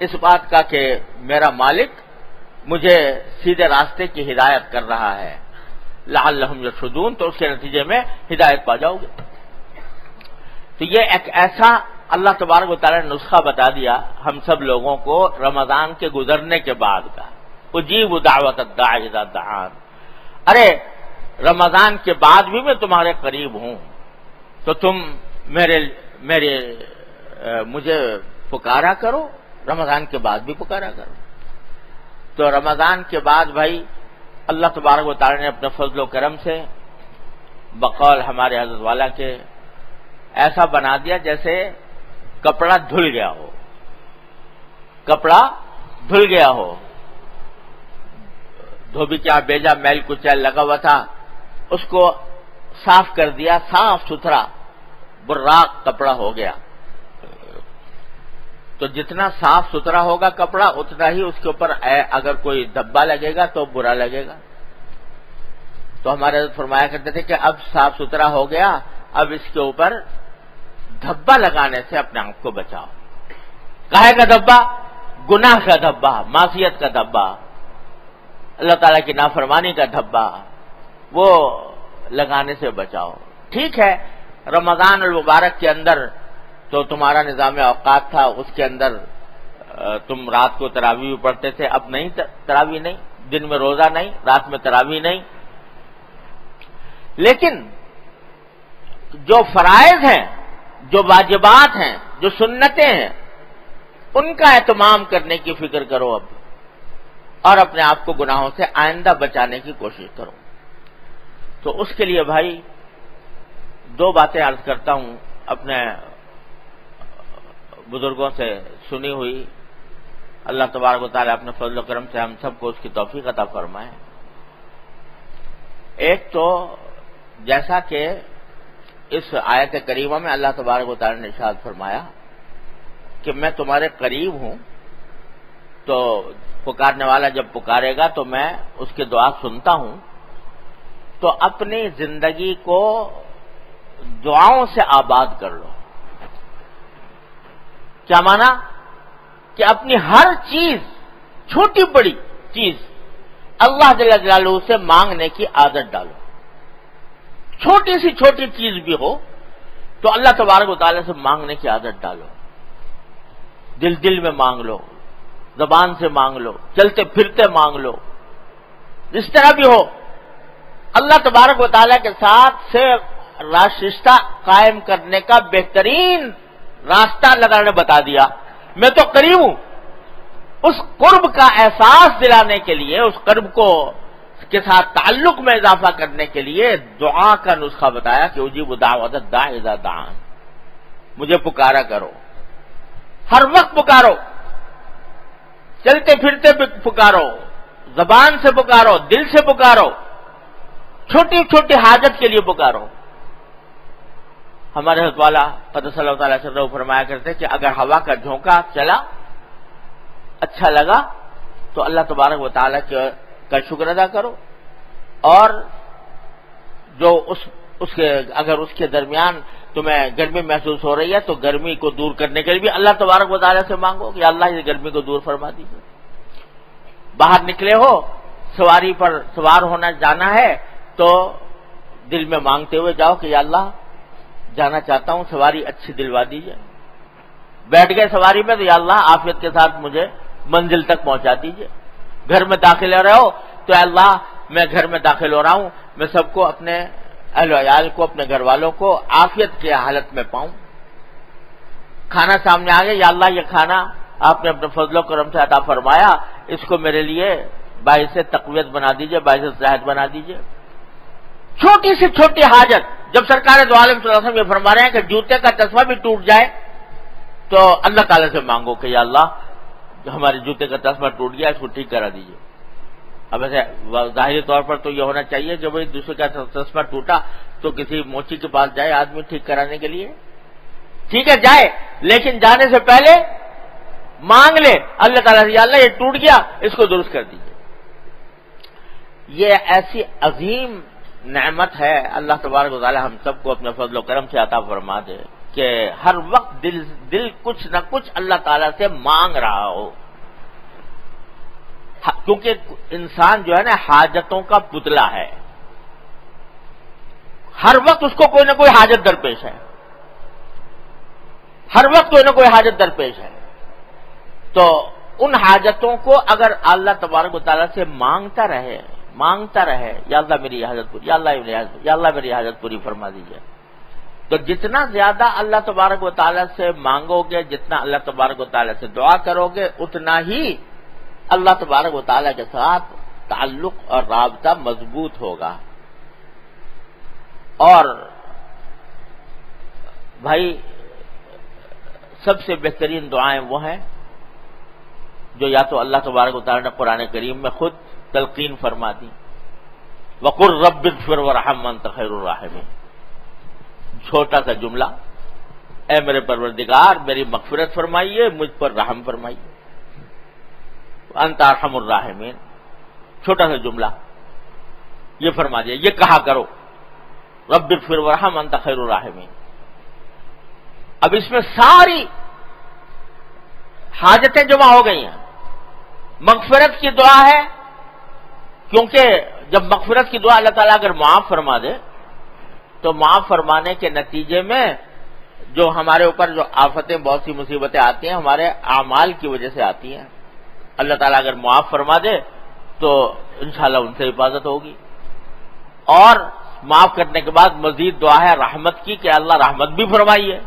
اس بات کا کہ میرا مالک مجھے سیدھے راستے کی ہدایت کر رہا ہے. لعلہم یرشدون، تو اس کے نتیجے میں ہدایت پا جاؤ گے. تو یہ ایک ایسا اللہ تبارک و تعالیٰ نے نسخہ بتا دیا ہم سب لوگوں کو رمضان کے گزرنے کے بعد کا. اجیب دعوت الداعی اذا دعان، ارے رمضان کے بعد بھی میں تمہارے قریب ہوں، تو تم مجھے پکارا کرو، رمضان کے بعد بھی پکارا کرو. تو رمضان کے بعد بھائی اللہ تبارک و تعالیٰ نے اپنے فضل و کرم سے بقول ہمارے حضرت والا کے ایسا بنا دیا جیسے کپڑا دھل گیا ہو، کپڑا دھل گیا ہو، دھوبی کیا بیجا میل کچیل لگا ہوا تھا، اس کو صاف کر دیا، صاف ستھرا براق کپڑا ہو گیا. تو جتنا صاف ستھرا ہوگا کپڑا اتنا ہی اس کے اوپر اگر کوئی دھبا لگے گا تو برا لگے گا. تو ہمارے حضرت فرمایا کرتے تھے کہ اب صاف ستھرا ہو گیا، اب اس کے اوپر دھبا لگانے سے اپنے آپ کو بچاؤ. کاہے کا دھبا؟ گناہ کا دھبا، معصیت کا دھبا، اللہ تعالیٰ کی نافرمانی کا دھبا، وہ لگانے سے بچاؤ. ٹھیک ہے رمضان المبارک کے اندر تو تمہارا نظام اوقات تھا، اس کے اندر تم رات کو تراویح پڑھتے تھے، اب نہیں، تراویح نہیں، دن میں روزہ نہیں، رات میں تراویح نہیں. لیکن جو فرائض ہیں، جو واجبات ہیں، جو سنتیں ہیں، ان کا اہتمام کرنے کی فکر کرو اب، اور اپنے آپ کو گناہوں سے آئندہ بچانے کی کوشش کرو. تو اس کے لیے بھائی دو باتیں عرض کرتا ہوں اپنے بزرگوں سے سنی ہوئی. اللہ تبارک و تعالیٰ اپنے فضل و کرم سے ہم سب کو اس کی توفیق عطا فرمائے. ایک تو جیسا کہ اس آیت کریمہ میں اللہ تبارک و تعالیٰ نے ارشاد فرمایا کہ میں تمہارے قریب ہوں، تو پکارنے والا جب پکارے گا تو میں اس کی دعا سنتا ہوں. تو اپنی زندگی کو دعاؤں سے آباد کر لو. کیا مانا؟ کہ اپنی ہر چیز، چھوٹی بڑی چیز اللہ جل جلالہ سے مانگنے کی عادت ڈالو. چھوٹی سی چھوٹی چیز بھی ہو تو اللہ تبارک و تعالیٰ سے مانگنے کی عادت ڈالو. دل میں مانگ لو، زبان سے مانگ لو، چلتے پھرتے مانگ لو، جس طرح بھی ہو. اللہ تبارک و تعالیٰ کے ساتھ سے رشتہ قائم کرنے کا بہترین راستہ اللہ تعالیٰ نے بتا دیا. میں تو قریب ہوں. اس قرب کا احساس دلانے کے لیے، اس قرب کے ساتھ تعلق میں اضافہ کرنے کے لیے دعا کا نسخہ بتایا کہ اجیب دعوت الداعی اذا دعان، مجھے پکارا کرو، ہر وقت پکارو، چلتے پھرتے پکارو، زبان سے پکارو، دل سے پکارو. چھوٹی چھوٹی حاجت کے لیے پکارو. ہمارے حضرت والا قدس اللہ تعالی سرہ فرمایا کرتے کہ اگر ہوا کا جھونکا چلا اچھا لگا تو اللہ تبارک و تعالیٰ کا شکر ادا کرو، اور جو اگر اس کے درمیان تمہیں گرمی محسوس ہو رہی ہے تو گرمی کو دور کرنے کے لیے بھی اللہ تبارک و تعالیٰ سے مانگو کہ اللہ یہ گرمی کو دور فرما دیجیے. باہر نکلے ہو، سواری پر سوار ہونا جانا ہے تو دل میں مانگتے ہوئے جاؤ کہ یا اللہ جانا چاہتا ہوں، سواری اچھی دلوا دیجیے. بیٹھ گئے سواری میں تو یا اللہ عافیت کے ساتھ مجھے منزل تک پہنچا دیجیے. گھر میں داخل ہو رہے ہو تو یا اللہ میں گھر میں داخل ہو رہا ہوں، میں سب کو، اپنے اہل و عیال کو، اپنے گھر والوں کو عافیت کی حالت میں پاؤں. کھانا سامنے آ گیا، یا اللہ یہ کھانا آپ نے اپنے فضل و کرم سے عطا فرمایا، اس کو میرے لیے باعث تقویت بنا دیجیے، باعث صحت بنا دیجیے. چھوٹی سے چھوٹی حاجت. جب سرکار دو عالم صلی اللہ علیہ وسلم یہ فرما رہے ہیں کہ جوتے کا تسمہ بھی ٹوٹ جائے تو اللہ تعالیٰ سے مانگو کہ یا اللہ ہمارے جوتے کا تسمہ ٹوٹ گیا، اس کو ٹھیک کرا دیجیے. اب ایسے ظاہری طور پر تو یہ ہونا چاہیے جب دوسرے کا تسمہ ٹوٹا تو کسی موچی کے پاس جائے آدمی ٹھیک کرانے کے لیے، ٹھیک ہے جائے، لیکن جانے سے پہلے مانگ لے اللہ تعالیٰ سے، یا اللہ یہ ٹوٹ گیا اس کو درست کر دیجیے. یہ ایسی عظیم نعمت ہے، اللہ تبارک و تعالی ہم سب کو اپنے فضل و کرم سے عطا فرما دے کہ ہر وقت دل کچھ نہ کچھ اللہ تعالیٰ سے مانگ رہا ہو. کیونکہ انسان جو ہے نا حاجتوں کا پتلا ہے، ہر وقت اس کو کوئی نہ کوئی حاجت درپیش ہے، ہر وقت کوئی نہ کوئی حاجت درپیش ہے. تو ان حاجتوں کو اگر اللہ تبارک و تعالیٰ سے مانگتا رہے یا اللہ میری حاجت پوری، یا اللہ میری حاجت پوری فرما دیجیے، تو جتنا زیادہ اللہ تبارک و تعالیٰ سے مانگو گے، جتنا اللہ تبارک و تعالیٰ سے دعا کرو گے، اتنا ہی اللہ تبارک و تعالیٰ کے ساتھ تعلق اور رابطہ مضبوط ہوگا. اور بھائی سب سے بہترین دعائیں وہ ہیں جو یا تو اللہ تبارک و تعالیٰ نے قرآن کریم میں خود تلقین فرما دی، وَقُلْ رَبِّ اغْفِرْ وَارْحَمْ وَأَنْتَ خَيْرُ الرَّاحِمِينَ. چھوٹا سا جملہ، اے میرے پروردگار میری مغفرت فرمائیے، مجھ پر رحم فرمائیے، وَأَنْتَ أَرْحَمُ الرَّاحِمِينَ. چھوٹا سا جملہ یہ فرما دیا، یہ کہا کرو رَبِّ اغْفِرْ وَارْحَمْ وَأَنْتَ خَيْرُ الرَّاحِمِينَ. اب اس میں ساری حاجتیں جمع ہو گئی ہیں. مغفرت کی دعا ہے، کیونکہ جب مغفرت کی دعا اللہ تعالیٰ اگر معاف فرما دے تو معاف فرمانے کے نتیجے میں جو ہمارے اوپر جو آفتیں، بہت سی مصیبتیں آتی ہیں ہمارے اعمال کی وجہ سے آتی ہیں، اللہ تعالیٰ اگر معاف فرما دے تو انشاءاللہ ان سے حفاظت ہوگی. اور معاف کرنے کے بعد مزید دعا ہے رحمت کی کہ اللہ رحمت بھی فرمائیے،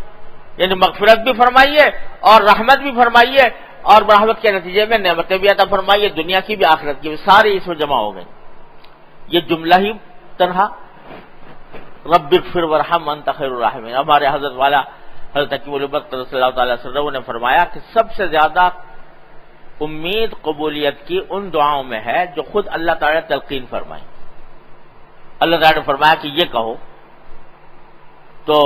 یعنی مغفرت بھی فرمائیے اور رحمت بھی فرمائیے، اور رحمت کے نتیجے میں نعمتیں بھی عطا فرمائیے، دنیا کی بھی آخرت کی بھی، ساری اس میں جمع ہو گئی. یہ جملہ ہی تنہا رب اغفر وارحم وانت خیر الراحمین. ہمارے حضرت والا حضرت حکیم الامت صلی اللہ تعالی وسلم نے فرمایا کہ سب سے زیادہ امید قبولیت کی ان دعاؤں میں ہے جو خود اللہ تعالی نے تلقین فرمائی. اللہ تعالی نے فرمایا کہ یہ کہو، تو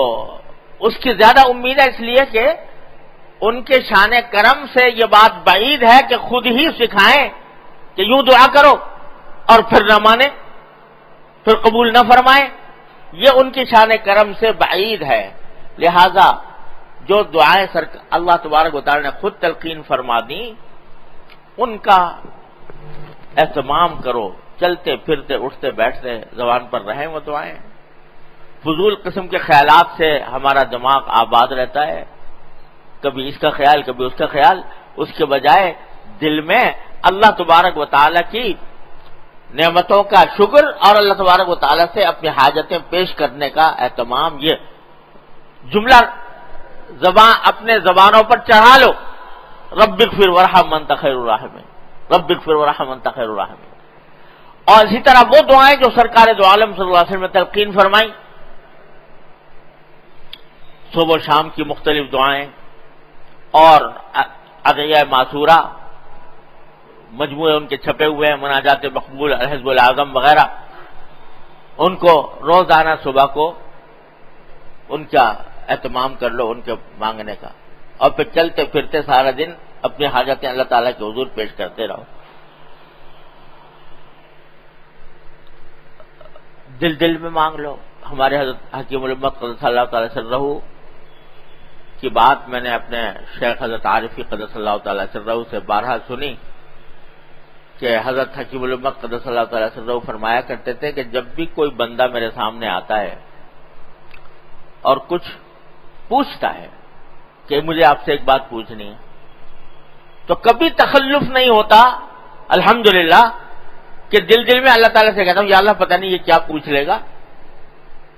اس کی زیادہ امید ہے اس لیے کہ ان کے شان کرم سے یہ بات بعید ہے کہ خود ہی سکھائیں کہ یوں دعا کرو اور پھر نہ مانے، پھر قبول نہ فرمائیں. یہ ان کی شان کرم سے بعید ہے. لہذا جو دعائیں اللہ تبارک و تعالی نے خود تلقین فرما دی ان کا اہتمام کرو، چلتے پھرتے اٹھتے بیٹھتے زبان پر رہیں وہ دعائیں. فضول قسم کے خیالات سے ہمارا دماغ آباد رہتا ہے، کبھی اس کا خیال کبھی اس کا خیال، اس کے بجائے دل میں اللہ تبارک و تعالی کی نعمتوں کا شکر اور اللہ تبارک و تعالی سے اپنی حاجتیں پیش کرنے کا اہتمام. یہ جملہ اپنے زبانوں پر چڑھا لو، رب اغفر وارحم وانت خیر الراحمین، رب اغفر وارحم وانت خیر الراحمین. اور اسی طرح وہ دعائیں جو سرکار دو عالم صلی اللہ علیہ وسلم نے تلقین فرمائی، صبح و شام کی مختلف دعائیں اور ادعیہ معصورہ، مجموعے ان کے چھپے ہوئے ہیں، مناجات مقبول، الحزب الاعظم وغیرہ، ان کو روزانہ صبح کو ان کا اہتمام کر لو، ان کے مانگنے کا، اور پھر چلتے پھرتے سارا دن اپنی حاجتیں اللہ تعالیٰ کے حضور پیش کرتے رہو۔ دل دل میں مانگ لو۔ ہمارے حضرت حکیم الامت قدس اللہ تعالی سرہ کی بات میں نے اپنے شیخ حضرت عارفی قدس اللہ تعالی سرہ سے بارہا سنی کہ حضرت حکیم الامت قدس اللہ تعالی سرہ فرمایا کرتے تھے کہ جب بھی کوئی بندہ میرے سامنے آتا ہے اور کچھ پوچھتا ہے کہ مجھے آپ سے ایک بات پوچھنی ہے، تو کبھی تخلف نہیں ہوتا الحمدللہ کہ دل دل میں اللہ تعالیٰ سے کہتا ہوں یا اللہ پتہ نہیں یہ کیا پوچھ لے گا،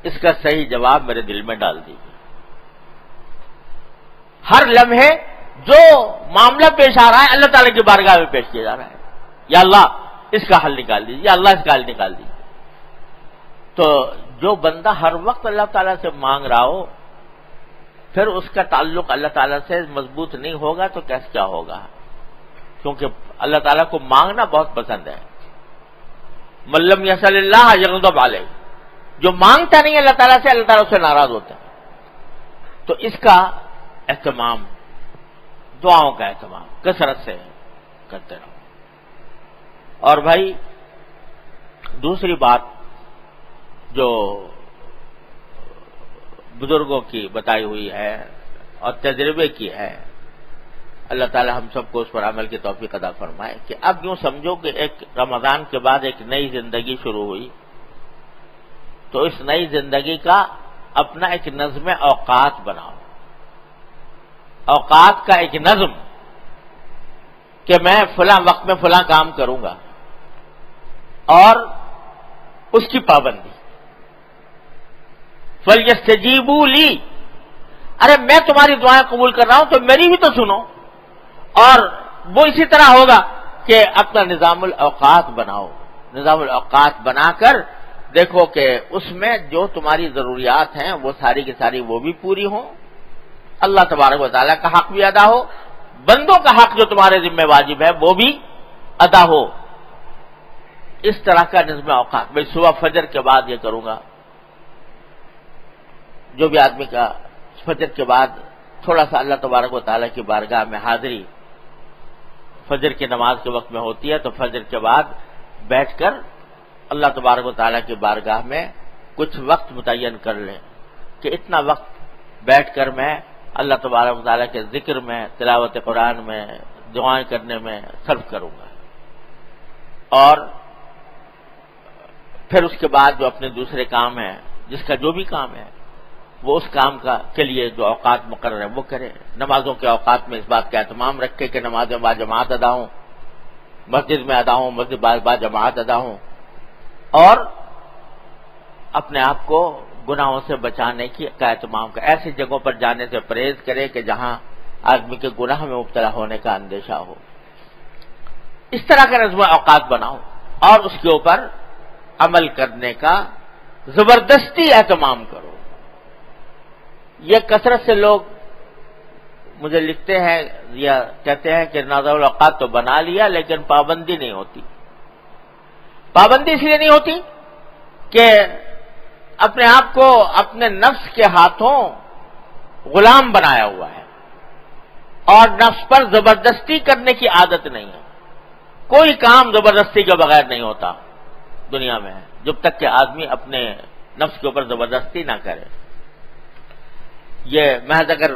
اس کا صحیح جواب میرے دل میں ڈال دیجیے۔ ہر لمحے جو معاملہ پیش آ رہا ہے اللہ تعالیٰ کی بارگاہ میں پیش کیا جا رہا ہے، یا اللہ اس کا حل نکال دیجیے، یا اللہ اس کا حل نکال دیجیے۔ تو جو بندہ ہر وقت اللہ تعالیٰ سے مانگ رہا ہو، پھر اس کا تعلق اللہ تعالیٰ سے مضبوط نہیں ہوگا تو کیسے کیا ہوگا؟ کیونکہ اللہ تعالیٰ کو مانگنا بہت پسند ہے۔ من لم یسل اللہ یغضب علیہ، جو مانگتا نہیں اللہ تعالیٰ سے، اللہ تعالیٰ سے ناراض ہوتا ہے۔ تو اس کا اہتمام، دعاؤں کا اہتمام کثرت سے کرتے رہو۔ اور بھائی دوسری بات جو بزرگوں کی بتائی ہوئی ہے اور تجربے کی ہے، اللہ تعالی ہم سب کو اس پر عمل کی توفیق عطا فرمائے، کہ اب یوں سمجھو کہ ایک رمضان کے بعد ایک نئی زندگی شروع ہوئی، تو اس نئی زندگی کا اپنا ایک نظم اوقات بناؤ، اوقات کا ایک نظم کہ میں فلاں وقت میں فلاں کام کروں گا، اور اس کی پابندی۔ فَلْيَسْتَجِيبُوا لِي، ارے میں تمہاری دعائیں قبول کر رہا ہوں تو میری بھی تو سنو۔ اور وہ اسی طرح ہوگا کہ اپنا نظام الاوقات بناؤ، نظام الاوقات بنا کر دیکھو کہ اس میں جو تمہاری ضروریات ہیں وہ ساری کی ساری وہ بھی پوری ہوں، اللہ تبارک و تعالیٰ کا حق بھی ادا ہو، بندوں کا حق جو تمہارے ذمہ واجب ہے وہ بھی ادا ہو۔ اس طرح کا نظم اوقات، میں صبح فجر کے بعد یہ کروں گا۔ جو بھی آدمی کا فجر کے بعد تھوڑا سا اللہ تبارک و تعالیٰ کی بارگاہ میں حاضری فجر کی نماز کے وقت میں ہوتی ہے، تو فجر کے بعد بیٹھ کر اللہ تبارک و تعالیٰ کی بارگاہ میں کچھ وقت متعین کر لیں کہ اتنا وقت بیٹھ کر میں اللہ تبارک و تعالیٰ کے ذکر میں، تلاوت قرآن میں، دعائیں کرنے میں صرف کروں گا۔ اور پھر اس کے بعد جو اپنے دوسرے کام ہیں، جس کا جو بھی کام ہے وہ اس کام کے لیے جو اوقات مقرر ہیں وہ کرے۔ نمازوں کے اوقات میں اس بات کا اہتمام رکھے کہ نمازیں با جماعت ادا ہوں، مسجد میں ادا ہوں، مسجد با جماعت ادا ہوں، اور اپنے آپ کو گناہوں سے بچانے کا اہتمام کرے۔ ایسی جگہوں پر جانے سے پرہیز کرے کہ جہاں آدمی کے گناہ میں مبتلا ہونے کا اندیشہ ہو۔ اس طرح کا نظم اوقات بناؤ اور اس کے اوپر عمل کرنے کا زبردستی اہتمام کرو۔ یہ کثرت سے لوگ مجھے لکھتے ہیں یا کہتے ہیں کہ نظم الاوقات تو بنا لیا لیکن پابندی نہیں ہوتی۔ پابندی اس لیے نہیں ہوتی کہ اپنے آپ کو اپنے نفس کے ہاتھوں غلام بنایا ہوا ہے اور نفس پر زبردستی کرنے کی عادت نہیں ہے۔ کوئی کام زبردستی کے بغیر نہیں ہوتا دنیا میں، جب تک کہ آدمی اپنے نفس کے اوپر زبردستی نہ کرے۔ یہ محض اگر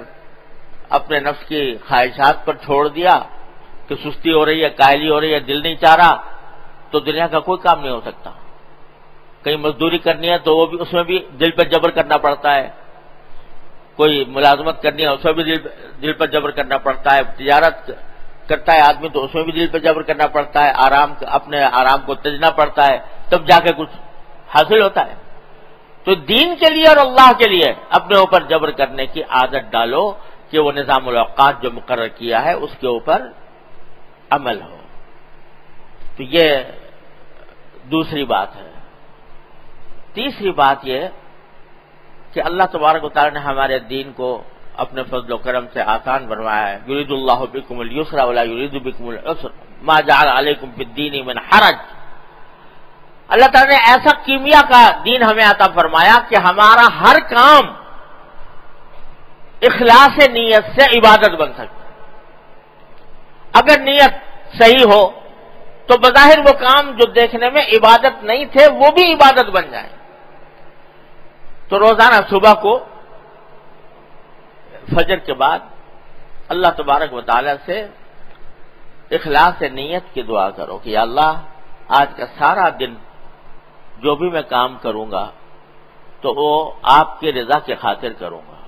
اپنے نفس کی خواہشات پر چھوڑ دیا کہ سستی ہو رہی ہے، کاہلی ہو رہی ہے، دل نہیں چاہ رہا، تو دنیا کا کوئی کام نہیں ہو سکتا۔ کہیں مزدوری کرنی ہے تو وہ بھی، اس میں بھی دل پر جبر کرنا پڑتا ہے، کوئی ملازمت کرنی ہے اس میں بھی دل پر جبر کرنا پڑتا ہے، تجارت کرتا ہے آدمی تو اس میں بھی دل پر جبر کرنا پڑتا ہے، اپنے آرام کو تجنا پڑتا ہے، تب جا کے کچھ حاصل ہوتا ہے۔ تو دین کے لیے اور اللہ کے لیے اپنے اوپر جبر کرنے کی عادت ڈالو کہ وہ نظام الاوقات جو مقرر کیا ہے اس کے اوپر عمل ہو۔ تو یہ دوسری بات ہے۔ تیسری بات یہ کہ اللہ تبارک و تعالی نے ہمارے دین کو اپنے فضل و کرم سے آسان بنوایا ہے۔ یرید اللہ بکم اليسر ولا یرید بکم العسر ما جعل علیکم فی الدین من حرج۔ اللہ تعالیٰ نے ایسا کیمیا کا دین ہمیں عطا فرمایا کہ ہمارا ہر کام اخلاص نیت سے عبادت بن سکتا ہے۔ اگر نیت صحیح ہو تو بظاہر وہ کام جو دیکھنے میں عبادت نہیں تھے وہ بھی عبادت بن جائیں۔ تو روزانہ صبح کو فجر کے بعد اللہ تبارک و تعالی سے اخلاص نیت کی دعا کرو کہ یا اللہ آج کا سارا دن جو بھی میں کام کروں گا تو وہ آپ کی رضا کی خاطر کروں گا۔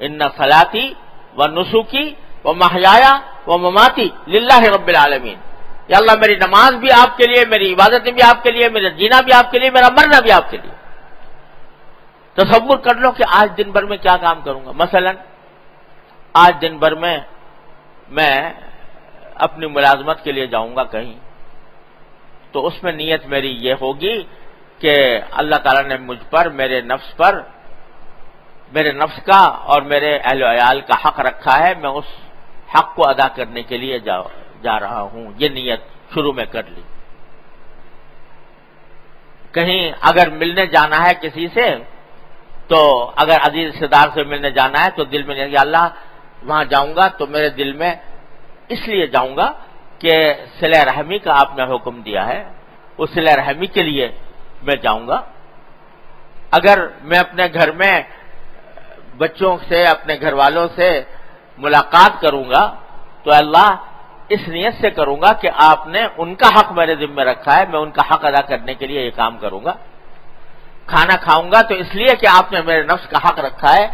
ان صلاتی و نسکی و محیایا و مماتی للہ رب العالمین، یا اللہ میری نماز بھی آپ کے لیے، میری عبادتیں بھی آپ کے لیے، میرا جینا بھی آپ کے لیے، میرا مرنا بھی آپ کے لیے۔ تصور کر لو کہ آج دن بھر میں کیا کام کروں گا۔ مثلا آج دن بھر میں اپنی ملازمت کے لیے جاؤں گا کہیں، تو اس میں نیت میری یہ ہوگی کہ اللہ تعالیٰ نے مجھ پر، میرے نفس کا اور میرے اہل و عیال کا حق رکھا ہے، میں اس حق کو ادا کرنے کے لیے جا رہا ہوں۔ یہ نیت شروع میں کر لی۔ کہیں اگر ملنے جانا ہے کسی سے، تو اگر عزیز رشتہ دار سے ملنے جانا ہے تو دل میں یا اللہ وہاں جاؤں گا تو میرے دل میں اس لیے جاؤں گا کہ صلہ رحمی کا آپ نے حکم دیا ہے، اس صلہ رحمی کے لیے میں جاؤں گا۔ اگر میں اپنے گھر میں بچوں سے، اپنے گھر والوں سے ملاقات کروں گا تو اللہ اس نیت سے کروں گا کہ آپ نے ان کا حق میرے ذمہ رکھا ہے، میں ان کا حق ادا کرنے کے لیے یہ کام کروں گا۔ کھانا کھاؤں گا تو اس لیے کہ آپ نے میرے نفس کا حق رکھا ہے،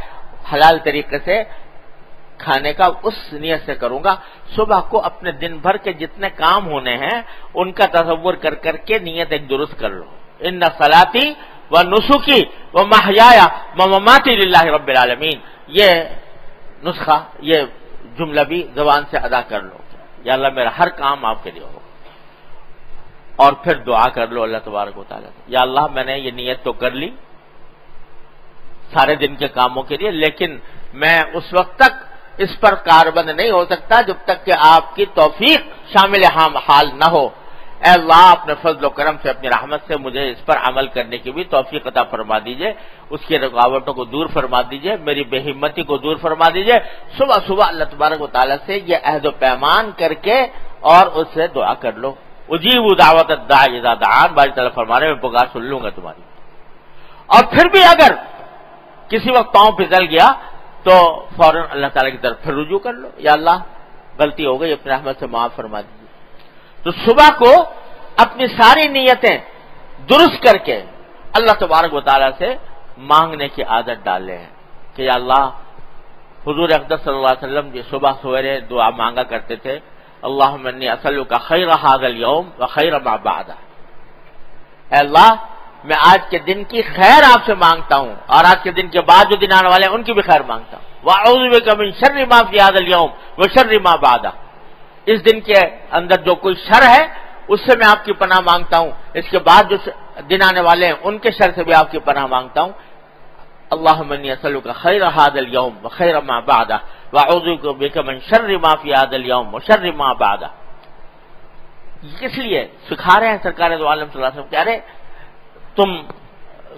حلال طریقے سے کھانے کا اس نیت سے کروں گا۔ صبح کو اپنے دن بھر کے جتنے کام ہونے ہیں ان کا تصور کر کے نیت ایک درست کر لو۔ ان صلاتی و نسکی و محیایا و مماتی للہ رب العالمین، یہ نسخہ، یہ جملہ بھی زبان سے ادا کر لو، یا اللہ میرا ہر کام آپ کے لیے ہو۔ اور پھر دعا کر لو اللہ تبارک و تعالیٰ سے، یا اللہ میں نے یہ نیت تو کر لی سارے دن کے کاموں کے لیے، لیکن میں اس وقت تک اس پر کاربند نہیں ہو سکتا جب تک کہ آپ کی توفیق شامل حال نہ ہو۔ اے اللہ اپنے فضل و کرم سے، اپنی رحمت سے مجھے اس پر عمل کرنے کی بھی توفیق عطا فرما دیجئے، اس کی رکاوٹوں کو دور فرما دیجئے، میری بے ہمتی کو دور فرما دیجئے۔ صبح صبح اللہ تبارک و تعالیٰ سے یہ عہد و پیمان کر کے اور اس سے دعا کر لو۔ اجیب دعوت الداعی اذا دعان، باری تعالیٰ فرما رہے ہیں میں پکار سن لوں گا تمہاری۔ اور پھر بھی اگر کسی وقت پاؤں پھسل گیا تو فوراً اللہ تعالیٰ کی طرف پھر رجوع کر لو، یا اللہ غلطی ہو گئی، اپنی رحمت سے معاف فرما دیجیے۔ تو صبح کو اپنی ساری نیتیں درست کر کے اللہ تبارک و تعالیٰ سے مانگنے کی عادت ڈال لیں کہ یا اللہ، حضور اقدس صلی اللہ علیہ وسلم جو صبح سویرے دعا مانگا کرتے تھے، اللہم انی اسألک خیر ھذا اليوم و خیر ما بعدہ، اے اللہ میں آج کے دن کی خیر آپ سے مانگتا ہوں اور آج کے دن کے بعد جو دن آنے والے ہیں ان کی بھی خیر مانگتا ہوں۔ وَأَعُوذُ بِكَ مِن شَرِّ مَا فِي هَذَا الْيَوْمِ وَشَرِّ مَا بَعْدَهُ، اس دن کے اندر جو کوئی شر ہے اس سے میں آپ کی پناہ مانگتا ہوں، اس کے بعد جو دن آنے والے ہیں ان کے شر سے بھی آپ کی پناہ مانگتا ہوں۔ اللہم انی اسألک خیر ھذا اليوم وخیر ما بعدہ وَأَعُوذُ بِكَ مِن شَرِّ مَا فِي هَذَا الْيَوْمِ وَشَرِّ مَا بَعْدَهُ۔ اس لیے سکھا رہے ہیں سرکار دو عالم صلی اللہ علیہ وسلم، کہہ رہے تم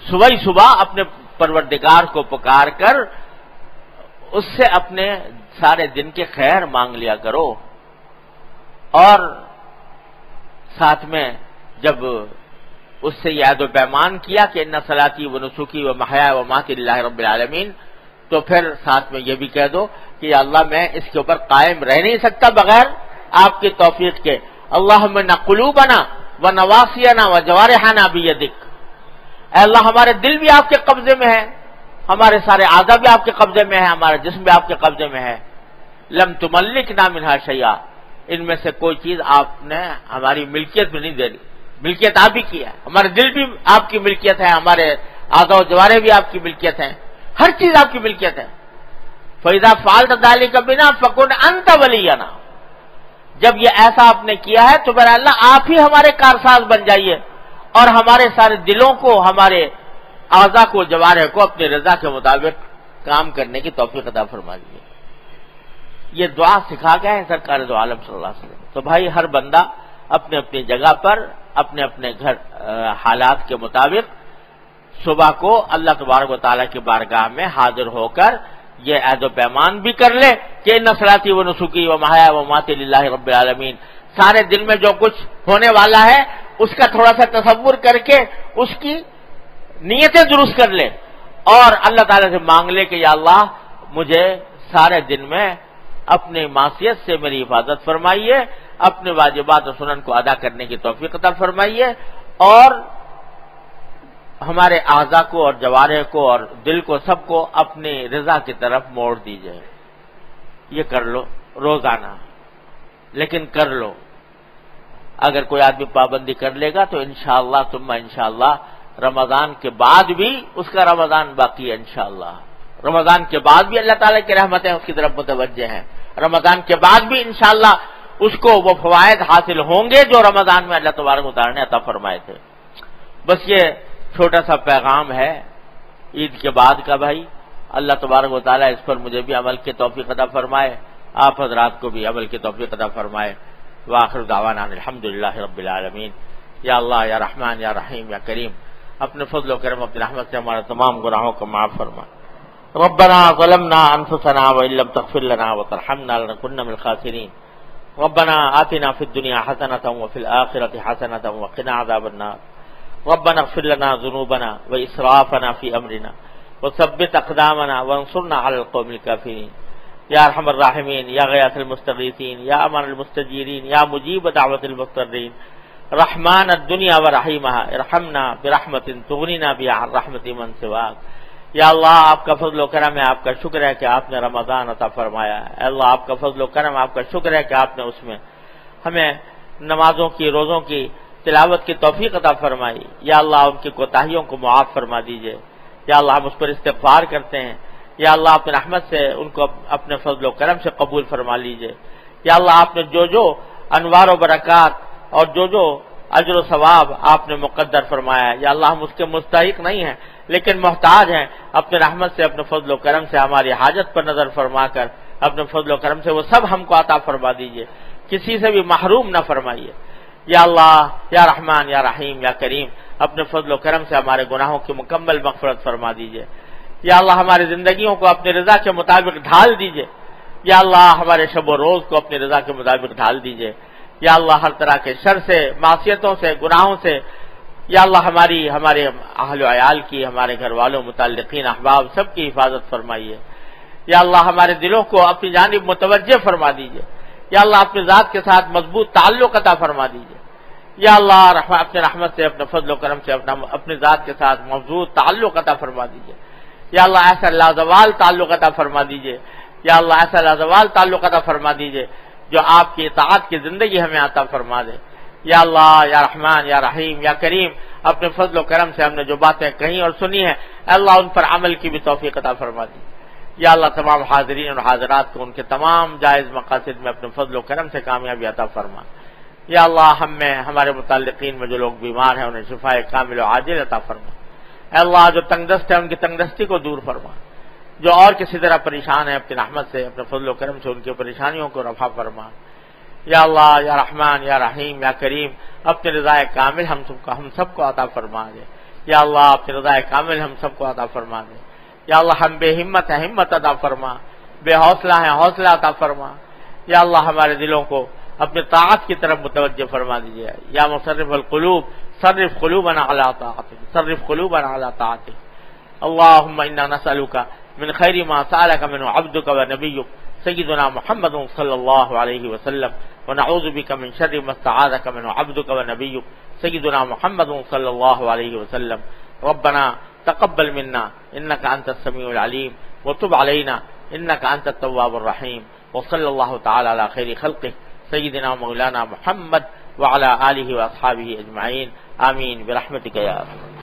صبح ہی صبح اپنے پروردگار کو پکار کر اس سے اپنے سارے دن کے خیر مانگ لیا کرو، اور ساتھ میں جب اس سے یاد و پیمان کیا کہ ان صلاتی و نسکی و محیا و مماتی للہ رب العالمین، تو پھر ساتھ میں یہ بھی کہہ دو کہ یا اللہ میں اس کے اوپر قائم رہ نہیں سکتا بغیر آپ کی توفیق کے۔ اللہم ان قلوبنا و نواسینا و جوارحنا بیدک، اے اللہ ہمارے دل بھی آپ کے قبضے میں ہے، ہمارے سارے اعضاء بھی آپ کے قبضے میں ہے، ہمارا جسم بھی آپ کے قبضے میں ہے۔ لم تملکنا منہا شیئا، ان میں سے کوئی چیز آپ نے ہماری ملکیت میں نہیں دے رہی، ملکیت آپ ہی کی ہے، ہمارے دل بھی آپ کی ملکیت ہے، ہمارے اعضاء و جوارح بھی آپ کی ملکیت ہیں، ہر چیز آپ کی ملکیت ہے۔ فَإِذَا فَعَلْتَ ذَلِكَ بِنَا فَكُنْ أَنْتَ وَلِيَّنَا، جب یہ ایسا آپ نے کیا ہے تو میرا اللہ آپ ہی ہمارے کارساز بن جائیے اور ہمارے سارے دلوں کو، ہمارے اعضاء کو، جوارح کو اپنی رضا کے مطابق کام کرنے کی توفیق عطا فرما دیجیے۔ یہ دعا سکھا گئے ہیں سرکار دو عالم صلی اللہ علیہ وسلم۔ تو بھائی ہر بندہ اپنے اپنی جگہ پر اپنے اپنے گھر حالات کے مطابق صبح کو اللہ تبارک و تعالیٰ کی بارگاہ میں حاضر ہو کر یہ عہد و پیمان بھی کر لے کہ ان صلاتی و نسکی و محیا و مماتی للہ رب العالمین، سارے دن میں جو کچھ ہونے والا ہے اس کا تھوڑا سا تصور کر کے اس کی نیتیں درست کر لے اور اللہ تعالیٰ سے مانگ لے کہ یا اللہ مجھے سارے دن میں اپنی معصیت سے میری حفاظت فرمائیے، اپنے واجبات و سنن کو ادا کرنے کی توفیق عطا فرمائیے اور ہمارے اعضاء کو اور جوارح کو اور دل کو سب کو اپنی رضا کی طرف موڑ دیجیے۔ یہ کر لو روزانہ، لیکن کر لو۔ اگر کوئی آدمی پابندی کر لے گا تو انشاءاللہ ثم انشاءاللہ رمضان کے بعد بھی اس کا رمضان باقی ہے انشاءاللہ۔ رمضان کے بعد بھی اللہ تعالیٰ کی رحمتیں اس کی طرف متوجہ ہیں، رمضان کے بعد بھی انشاءاللہ اس کو وہ فوائد حاصل ہوں گے جو رمضان میں اللہ تبارک و تعالیٰ نے عطا فرمائے تھے۔ بس یہ چھوٹا سا پیغام ہے عید کے بعد کا بھائی، اللہ تبارک و تعالیٰ اس پر مجھے بھی عمل کی توفیق عطا فرمائے، آپ حضرات کو بھی عمل کی توفیق عطا فرمائے۔ وآخر دعوانا الحمدللہ رب العالمین۔ یا اللہ یا رحمان یا رحیم یا کریم، اپنے فضل و کرم اپنی رحمت سے ہمارے تمام گناہوں کو معاف فرما۔ ربنا ظلمنا انفسنا وان لم تغفر لنا وترحمنا لنكن من الخاسرین۔ ربنا آتنا فی الدنیا حسنة وفی الآخرة حسنة وقنا عذاب النار۔ ربنا اغفر لنا ذنوبنا وإسرافنا في أمرنا وثبت أقدامنا وانصرنا على القوم الكافرين۔ یا ارحم الراحمین، یا غیاث المستغیثین، یا امان المستجیرین، یا مجیب دعوت المضطرین، رحمان الدنیا ورحیمہا، ارحمنا برحمت تغنینا بها عن رحمت من سواک۔ یا اللہ آپ کا فضل و کرم ہے، آپ کا شکر ہے کہ آپ نے رمضان عطا فرمایا ہے۔ اے اللہ آپ کا فضل و کرم، آپ کا شکر ہے کہ آپ نے اس میں ہمیں نمازوں کی، روزوں کی تلاوت کی توفیق عطا فرمائی۔ یا اللہ ان کی کوتاہیوں کو معاف فرما دیجئے۔ یا اللہ ہم اس پر استغفار کرتے ہیں، یا اللہ اپنے رحمت سے ان کو اپنے فضل و کرم سے قبول فرما لیجئے۔ یا اللہ آپ نے جو انوار و برکات اور جو اجر و ثواب آپ نے مقدر فرمایا ہے، یا اللہ ہم اس کے مستحق نہیں ہیں لیکن محتاج ہیں، اپنے رحمت سے اپنے فضل و کرم سے ہماری حاجت پر نظر فرما کر اپنے فضل و کرم سے وہ سب ہم کو عطا فرما دیجئے، کسی سے بھی محروم نہ فرمائیے۔ یا اللہ یا رحمان یا رحیم یا کریم، اپنے فضل و کرم سے ہمارے گناہوں کی مکمل مغفرت فرما دیجئے۔ یا اللہ ہماری زندگیوں کو اپنی رضا کے مطابق ڈھال دیجئے۔ یا اللہ ہمارے شب و روز کو اپنی رضا کے مطابق ڈھال دیجئے۔ یا اللہ ہر طرح کے شر سے، معصیتوں سے، گناہوں سے، یا اللہ ہمارے اہل و عیال کی، ہمارے گھر والوں، متعلقین، احباب سب کی حفاظت فرمائیے۔ یا اللہ ہمارے دلوں کو اپنی جانب متوجہ فرما دیجئے۔ یا اللہ اپنے ذات کے ساتھ مضبوط تعلق عطا فرما دیجئے۔ یا اللہ اپنے رحمت سے، اپنے فضل و کرم سے اپنے ذات کے ساتھ مضبوط تعلق عطا فرما دیجئے۔ یا اللہ ایسا لازوال تعلق عطا فرما دیجئے۔ یا اللہ ایسا لازوال تعلق عطا فرما دیجئے جو آپ کی اطاعت کی زندگی ہمیں عطا فرما دے۔ یا اللہ یا رحمان یا رحیم یا کریم، اپنے فضل و کرم سے ہم نے جو باتیں کہیں اور سنی ہیں، اللہ ان پر عمل کی بھی توفیق عطا فرما دی۔ یا اللہ تمام حاضرین اور حاضرات کو ان کے تمام جائز مقاصد میں اپنے فضل و کرم سے کامیابی عطا فرما۔ یا اللہ ہم میں، ہمارے متعلقین میں جو لوگ بیمار ہیں انہیں شفائے کامل و عاجل عطا فرما۔ اے اللہ جو تنگ دست ہے ان کی تنگ دستی کو دور فرما، جو اور کسی طرح پریشان ہے اپنی رحمت سے، اپنے فضل و کرم سے ان کی پریشانیوں کو رفع فرما۔ یا اللہ یا رحمان یا رحیم یا کریم، اپنے رضا کامل ہم سب کو عطا فرما دے۔ یا اللہ اپنے رضا کامل ہم سب کو عطا فرما دے۔ یا اللہ ہم بے ہمت ہیں، ہمت عطا فرما، بے حوصلہ ہیں، حوصلہ عطا فرما۔ یا اللہ ہمارے دلوں کو اپنے طاعت کی طرف متوجہ فرما دیجیے۔ یا مصرف القلوب صرف قلوبنا علی طاعتک، صرف قلوبنا علی طاعتک۔ اللهم انا نسألك من خیر ما سألك منه عبدك ونبيك سيدنا محمد صلی اللہ علیہ وسلم، ونعوذ بك من شر ما استعاذك منه عبدك ونبيك سيدنا محمد صلی اللہ علیہ وسلم۔ ربنا تقبل منا انك انت السميع العليم وتب علينا انك انت التواب الرحيم، وصلى الله تعالى على خير خلقه سيدنا مولانا محمد وعلى آله واصحابه اجمعين، آمين برحمتك يا ارحم۔